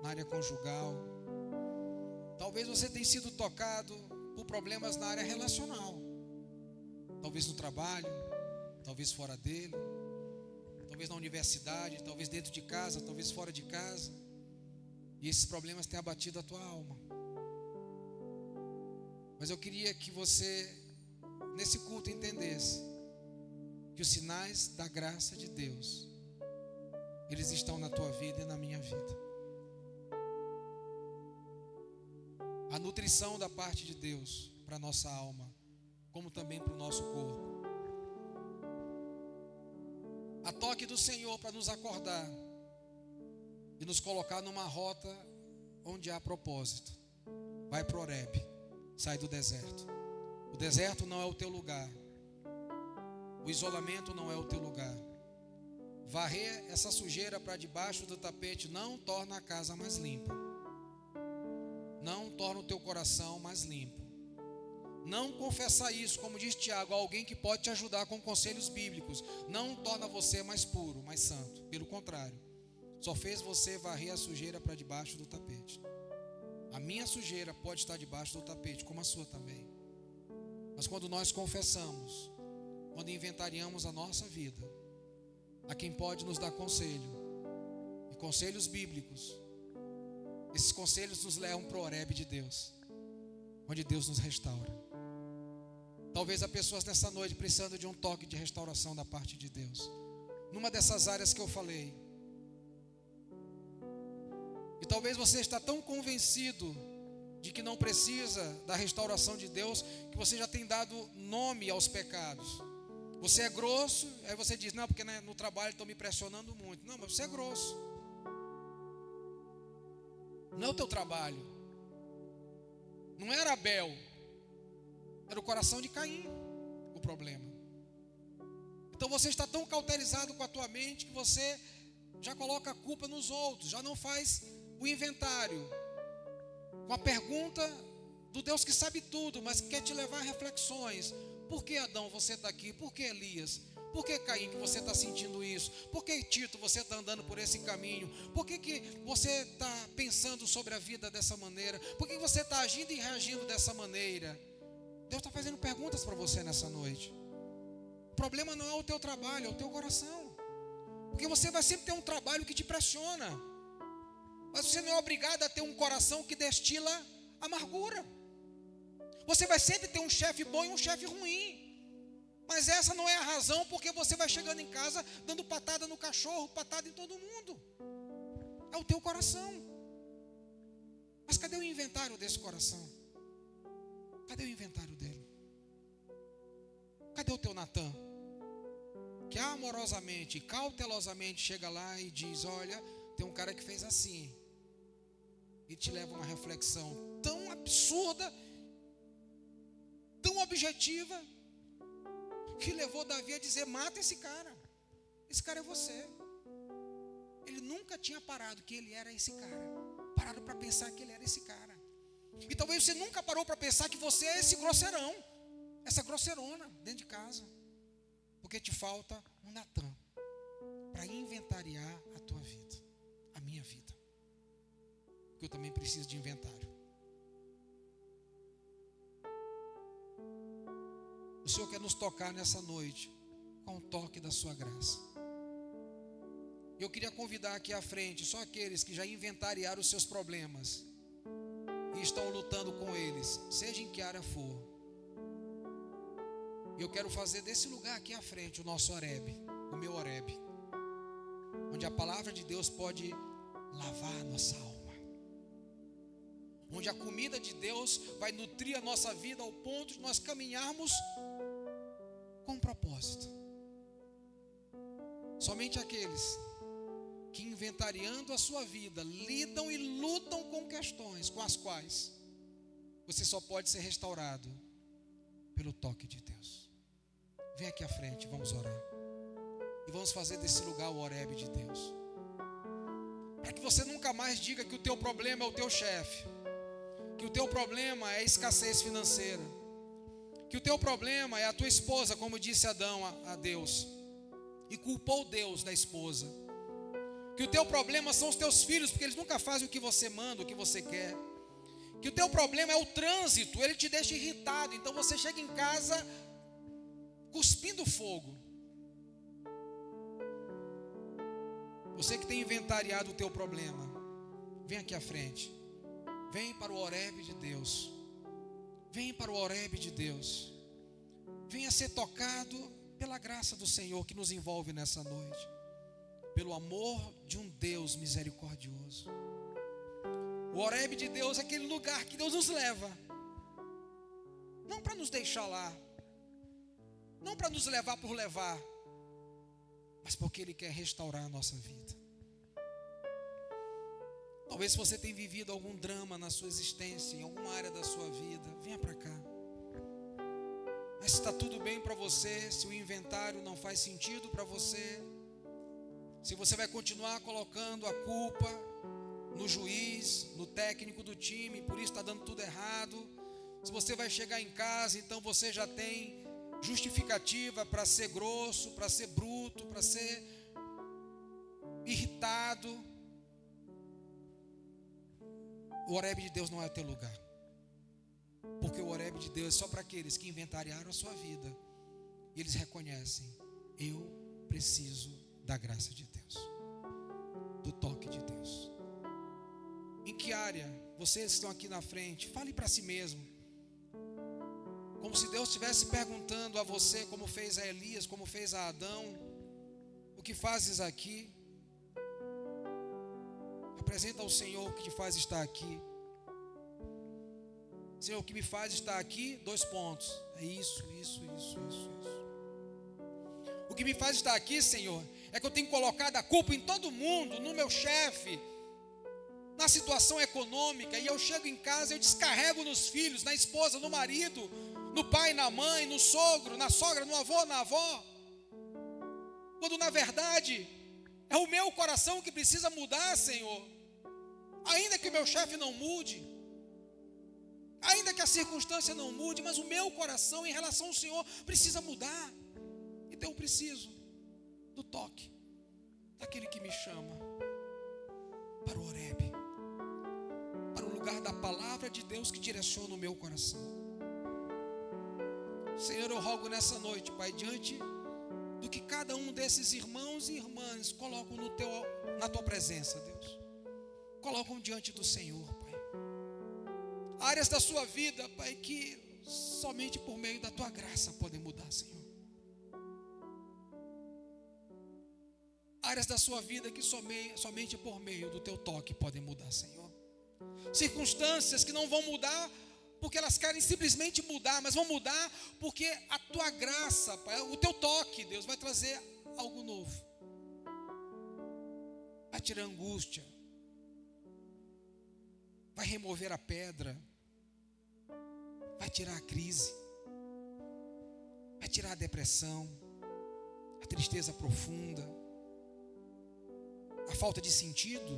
na área conjugal. Talvez você tenha sido tocado por problemas na área relacional, talvez no trabalho, talvez fora dele, talvez na universidade, talvez dentro de casa, talvez fora de casa. E esses problemas têm abatido a tua alma. Mas eu queria que você, nesse culto, entendesse que os sinais da graça de Deus, eles estão na tua vida e na minha vida. A nutrição da parte de Deus para a nossa alma, como também para o nosso corpo. A toque do Senhor para nos acordar e nos colocar numa rota onde há propósito. Vai para o Horebe, sai do deserto. O deserto não é o teu lugar. O isolamento não é o teu lugar. Varrer essa sujeira para debaixo do tapete não torna a casa mais limpa. Não torna o teu coração mais limpo. Não confessar isso, como diz Tiago, a alguém que pode te ajudar com conselhos bíblicos, não torna você mais puro, mais santo. Pelo contrário, só fez você varrer a sujeira para debaixo do tapete. A minha sujeira pode estar debaixo do tapete, como a sua também. Mas quando nós confessamos, quando inventariamos a nossa vida, a quem pode nos dar conselho, e conselhos bíblicos, esses conselhos nos levam para o Horebe de Deus, onde Deus nos restaura. Talvez há pessoas nessa noite precisando de um toque de restauração da parte de Deus, numa dessas áreas que eu falei. E talvez você está tão convencido de que não precisa da restauração de Deus, que você já tem dado nome aos pecados. Você é grosso, aí você diz, não, porque no trabalho estão me pressionando muito. Não, mas você é grosso. Não é o teu trabalho. Não era Abel. Era o coração de Caim o problema. Então você está tão cauterizado com a tua mente que você já coloca a culpa nos outros, já não faz o inventário com a pergunta do Deus que sabe tudo, mas que quer te levar a reflexões. Por que, Adão, você está aqui? Por que, Elias? Por que, Caim, que você está sentindo isso? Por que, Tito, você está andando por esse caminho? Por que você está pensando sobre a vida dessa maneira? Por que você está agindo e reagindo dessa maneira? Deus está fazendo perguntas para você nessa noite. O problema não é o teu trabalho, é o teu coração. Porque você vai sempre ter um trabalho que te pressiona. Mas você não é obrigado a ter um coração que destila amargura. Você vai sempre ter um chefe bom e um chefe ruim. Mas essa não é a razão porque você vai chegando em casa dando patada no cachorro, patada em todo mundo. É o teu coração. Mas cadê o inventário desse coração? Cadê o inventário dele? Cadê o teu Natan? Que amorosamente, cautelosamente chega lá e diz, olha, tem um cara que fez assim. E te leva a uma reflexão tão absurda, tão objetiva, que levou Davi a dizer, mata esse cara. Esse cara é você. Ele nunca tinha parado que ele era esse cara. Parado para pensar que ele era esse cara. E talvez você nunca parou para pensar que você é esse grosseirão, essa grosseirona dentro de casa. Porque te falta um Natan para inventariar a tua vida, a minha vida. Porque eu também preciso de inventário. O Senhor quer nos tocar nessa noite com o toque da sua graça. Eu queria convidar aqui à frente só aqueles que já inventariaram os seus problemas e estão lutando com eles, seja em que área for. Eu quero fazer desse lugar aqui à frente o nosso Horebe, o meu Horebe, onde a palavra de Deus pode lavar a nossa alma, onde a comida de Deus vai nutrir a nossa vida ao ponto de nós caminharmos com propósito. Somente aqueles que, inventariando a sua vida, lidam e lutam com questões com as quais você só pode ser restaurado pelo toque de Deus. Vem aqui à frente, vamos orar. E vamos fazer desse lugar o Horebe de Deus. Para que você nunca mais diga que o teu problema é o teu chefe, que o teu problema é a escassez financeira, que o teu problema é a tua esposa, como disse Adão a Deus, e culpou Deus da esposa. Que o teu problema são os teus filhos, porque eles nunca fazem o que você manda, o que você quer. Que o teu problema é o trânsito, ele te deixa irritado, então você chega em casa cuspindo fogo. Você que tem inventariado o teu problema, vem aqui à frente. Vem para o Horebe de Deus. Vem para o Horebe de Deus. Venha ser tocado pela graça do Senhor que nos envolve nessa noite. Pelo amor de um Deus misericordioso. O Horebe de Deus é aquele lugar que Deus nos leva. Não para nos deixar lá. Não para nos levar por levar. Mas porque Ele quer restaurar a nossa vida. Talvez você tenha vivido algum drama na sua existência, em alguma área da sua vida. Venha para cá. Mas se está tudo bem para você, se o inventário não faz sentido para você, se você vai continuar colocando a culpa no juiz, no técnico do time, por isso está dando tudo errado. Se você vai chegar em casa, então você já tem justificativa para ser grosso, para ser bruto, para ser irritado. O Horebe de Deus não é o teu lugar. Porque o Horebe de Deus é só para aqueles que inventariaram a sua vida. E eles reconhecem: eu preciso da graça de Deus, do toque de Deus. Em que área? Vocês que estão aqui na frente, fale para si mesmo. Como se Deus estivesse perguntando a você, como fez a Elias, como fez a Adão: o que fazes aqui? Apresenta ao Senhor o que te faz estar aqui. Senhor, o que me faz estar aqui? 2 pontos. É isso. O que me faz estar aqui, Senhor, é que eu tenho colocado a culpa em todo mundo, no meu chefe, na situação econômica. E eu chego em casa, eu descarrego nos filhos, na esposa, no marido, no pai, na mãe, no sogro, na sogra, no avô, na avó. Quando na verdade é o meu coração que precisa mudar, Senhor. Ainda que o meu chefe não mude, ainda que a circunstância não mude, mas o meu coração em relação ao Senhor precisa mudar. Então eu preciso do toque daquele que me chama para o Horebe, para o lugar da palavra de Deus que direciona o meu coração. Senhor, eu rogo nessa noite, Pai, diante do que cada um desses irmãos e irmãs colocam na tua presença, Deus. Colocam diante do Senhor, Pai. Áreas da sua vida, Pai, que somente por meio da tua graça podem mudar, Senhor. Áreas da sua vida que somente por meio do teu toque podem mudar, Senhor. Circunstâncias que não vão mudar porque elas querem simplesmente mudar, mas vão mudar porque a tua graça, Pai, o teu toque, Deus, vai trazer algo novo. Vai tirar a angústia, vai remover a pedra, vai tirar a crise, vai tirar a depressão, a tristeza profunda, a falta de sentido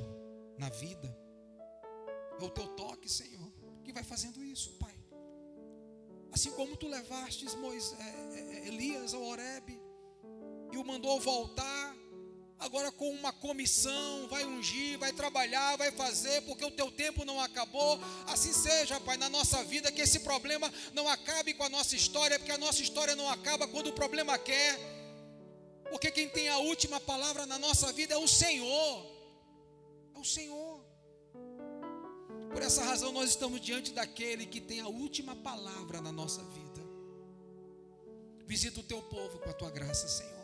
na vida. É o teu toque, Senhor, que vai fazendo isso, Pai. Assim como tu levastes Elias ao Horebe e o mandou voltar, agora com uma comissão, vai ungir, vai trabalhar, vai fazer, porque o teu tempo não acabou. Assim seja, Pai, na nossa vida, que esse problema não acabe com a nossa história, porque a nossa história não acaba quando o problema quer, porque quem tem a última palavra na nossa vida é o Senhor. É o Senhor. Por essa razão nós estamos diante daquele que tem a última palavra na nossa vida. Visita o teu povo com a tua graça, Senhor.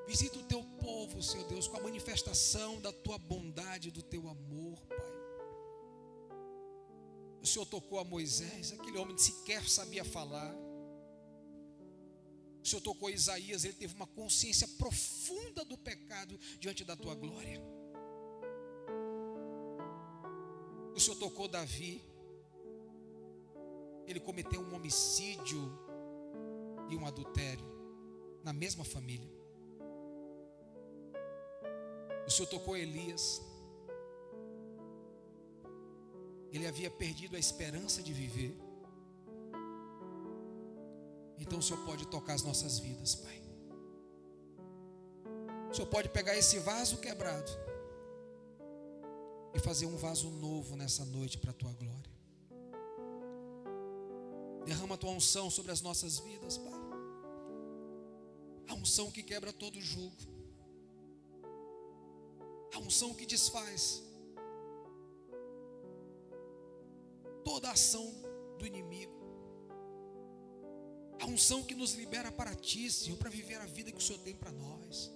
Visita o teu povo, Senhor Deus, com a manifestação da tua bondade, do teu amor, Pai. O Senhor tocou a Moisés, aquele homem que sequer sabia falar. O Senhor tocou a Isaías, ele teve uma consciência profunda do pecado diante da tua glória. O Senhor tocou Davi, ele cometeu um homicídio e um adultério na mesma família. O Senhor tocou Elias, ele havia perdido a esperança de viver. Então o Senhor pode tocar as nossas vidas, Pai. O Senhor pode pegar esse vaso quebrado e fazer um vaso novo nessa noite para a tua glória. Derrama a tua unção sobre as nossas vidas, Pai. A unção que quebra todo jugo, a unção que desfaz, toda a ação do inimigo. A unção que nos libera para ti, Senhor, para viver a vida que o Senhor tem para nós.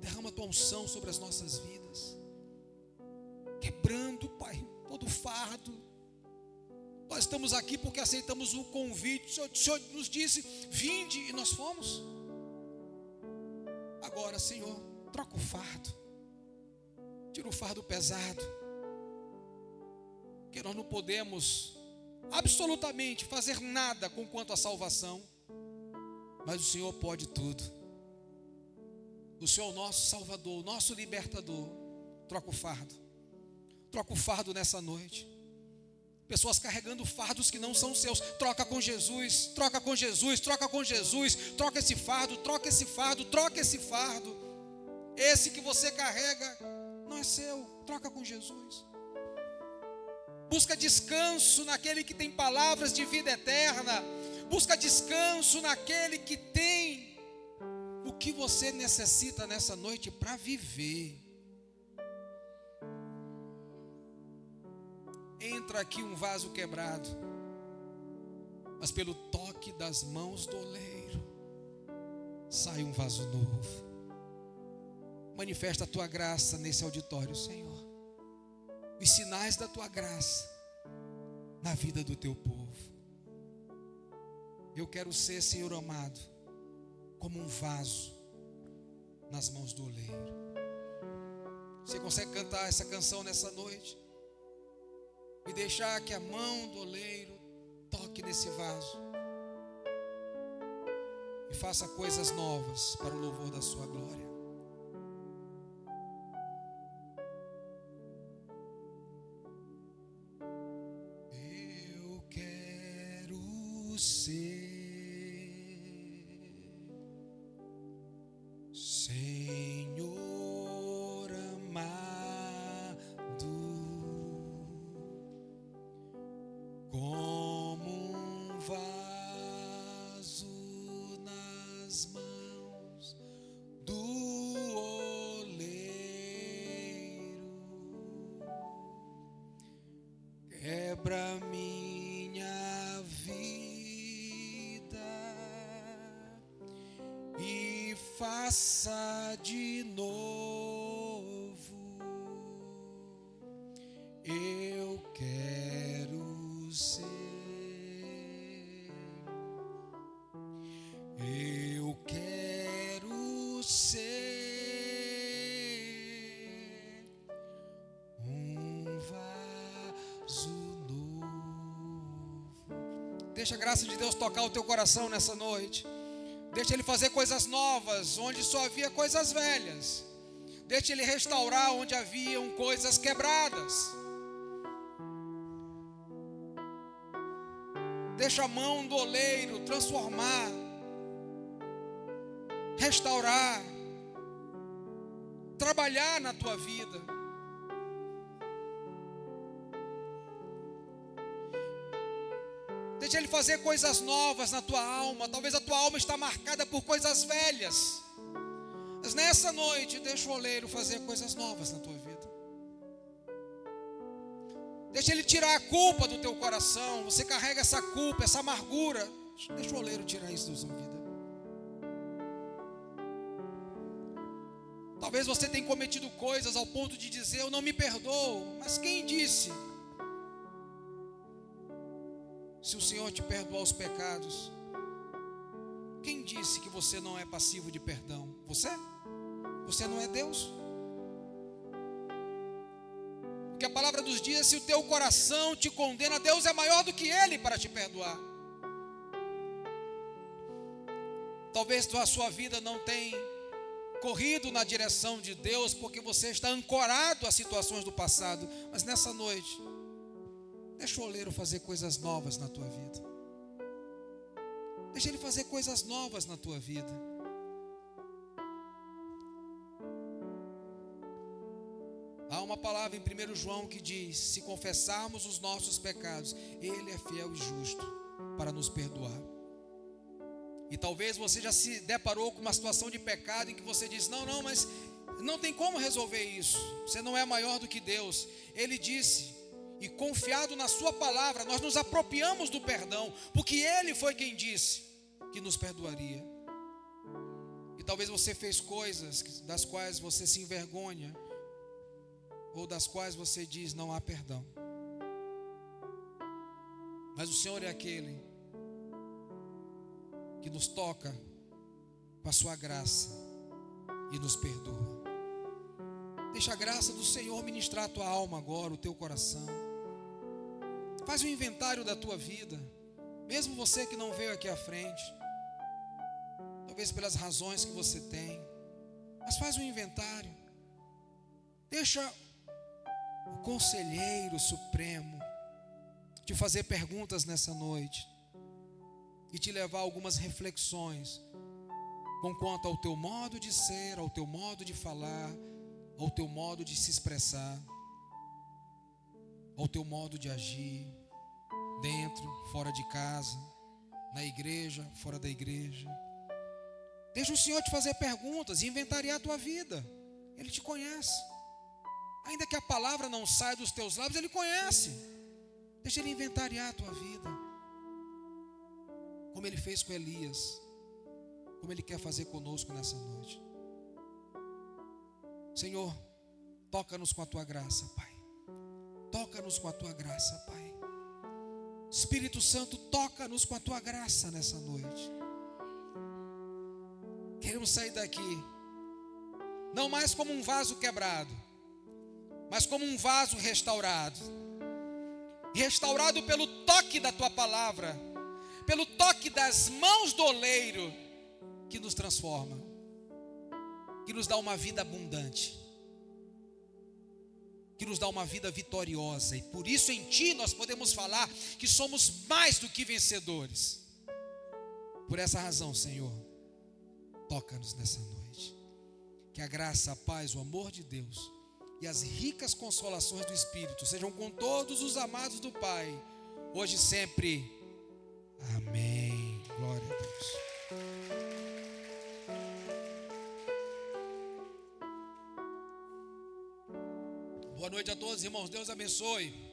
Derrama a tua unção sobre as nossas vidas, quebrando, Pai, todo fardo. Nós estamos aqui porque aceitamos o convite. O Senhor nos disse: vinde, e nós fomos. Agora, Senhor, troca o fardo, tira o fardo pesado, que nós não podemos absolutamente fazer nada com quanto à salvação, mas o Senhor pode tudo. O Senhor é o nosso Salvador, o nosso libertador. Troca o fardo nessa noite. Pessoas carregando fardos que não são seus. Troca com Jesus, troca com Jesus, troca com Jesus. Troca esse fardo, troca esse fardo, troca esse fardo. Esse que você carrega não é seu, troca com Jesus. Busca descanso naquele que tem palavras de vida eterna. Busca descanso naquele que tem o que você necessita nessa noite para viver. Entra aqui um vaso quebrado, mas pelo toque das mãos do oleiro sai um vaso novo. Manifesta a tua graça nesse auditório, Senhor. Os sinais da tua graça na vida do teu povo. Eu quero ser, Senhor amado, como um vaso nas mãos do oleiro. Você consegue cantar essa canção nessa noite? E deixar que a mão do oleiro toque nesse vaso e faça coisas novas para o louvor da sua glória. Eu quero ser Senhor amado, como um vaso nas mãos do oleiro. Quebra minha vida e faça de novo. Eu quero ser. Eu quero ser um vaso novo. Deixa a graça de Deus tocar o teu coração nessa noite. Deixa Ele fazer coisas novas onde só havia coisas velhas. Deixa Ele restaurar onde haviam coisas quebradas. Deixa a mão do oleiro transformar, restaurar, trabalhar na tua vida. Deixa Ele fazer coisas novas na tua alma. Talvez a tua alma está marcada por coisas velhas, mas nessa noite deixa o oleiro fazer coisas novas na tua vida. Deixa Ele tirar a culpa do teu coração. Você carrega essa culpa, essa amargura. Deixa o oleiro tirar isso da sua vida. Talvez você tenha cometido coisas ao ponto de dizer: eu não me perdoo. Mas quem disse? Se o Senhor te perdoar os pecados, quem disse que você não é passivo de perdão? Você? Você não é Deus? Porque a palavra nos diz: se o teu coração te condena, Deus é maior do que Ele para te perdoar. Talvez a sua vida não tenha corrido na direção de Deus, porque você está ancorado a situações do passado. Mas nessa noite, deixa o oleiro fazer coisas novas na tua vida. Deixa Ele fazer coisas novas na tua vida. Há uma palavra em 1 João que diz: se confessarmos os nossos pecados, Ele é fiel e justo para nos perdoar. E talvez você já se deparou com uma situação de pecado em que você diz: não, mas não tem como resolver isso. Você não é maior do que Deus. Ele disse e confiado na sua palavra, nós nos apropriamos do perdão, porque Ele foi quem disse que nos perdoaria. E talvez você fez coisas das quais você se envergonha, ou das quais você diz não há perdão. Mas o Senhor é aquele que nos toca com a sua graça e nos perdoa. Deixa a graça do Senhor ministrar a tua alma agora, o teu coração. Faz um inventário da tua vida, mesmo você que não veio aqui à frente, talvez pelas razões que você tem, mas faz um inventário. Deixa o conselheiro supremo te fazer perguntas nessa noite e te levar a algumas reflexões com quanto ao teu modo de ser, ao teu modo de falar, ao teu modo de se expressar, ao teu modo de agir, dentro, fora de casa, na igreja, fora da igreja. Deixa o Senhor te fazer perguntas e inventariar a tua vida. Ele te conhece. Ainda que a palavra não saia dos teus lábios, Ele conhece. Deixa Ele inventariar a tua vida, como Ele fez com Elias, como Ele quer fazer conosco nessa noite. Senhor, toca-nos com a tua graça, Pai. Toca-nos com a tua graça, Pai. Espírito Santo, toca-nos com a tua graça nessa noite. Queremos sair daqui não mais como um vaso quebrado, mas como um vaso restaurado. Restaurado pelo toque da tua palavra, pelo toque das mãos do oleiro, que nos transforma, que nos dá uma vida abundante, que nos dá uma vida vitoriosa. E por isso em Ti nós podemos falar que somos mais do que vencedores. Por essa razão, Senhor, toca-nos nessa noite. Que a graça, a paz, o amor de Deus e as ricas consolações do Espírito sejam com todos os amados do Pai, hoje e sempre. Amém. Glória a Deus. Boa noite a todos, irmãos. Deus abençoe.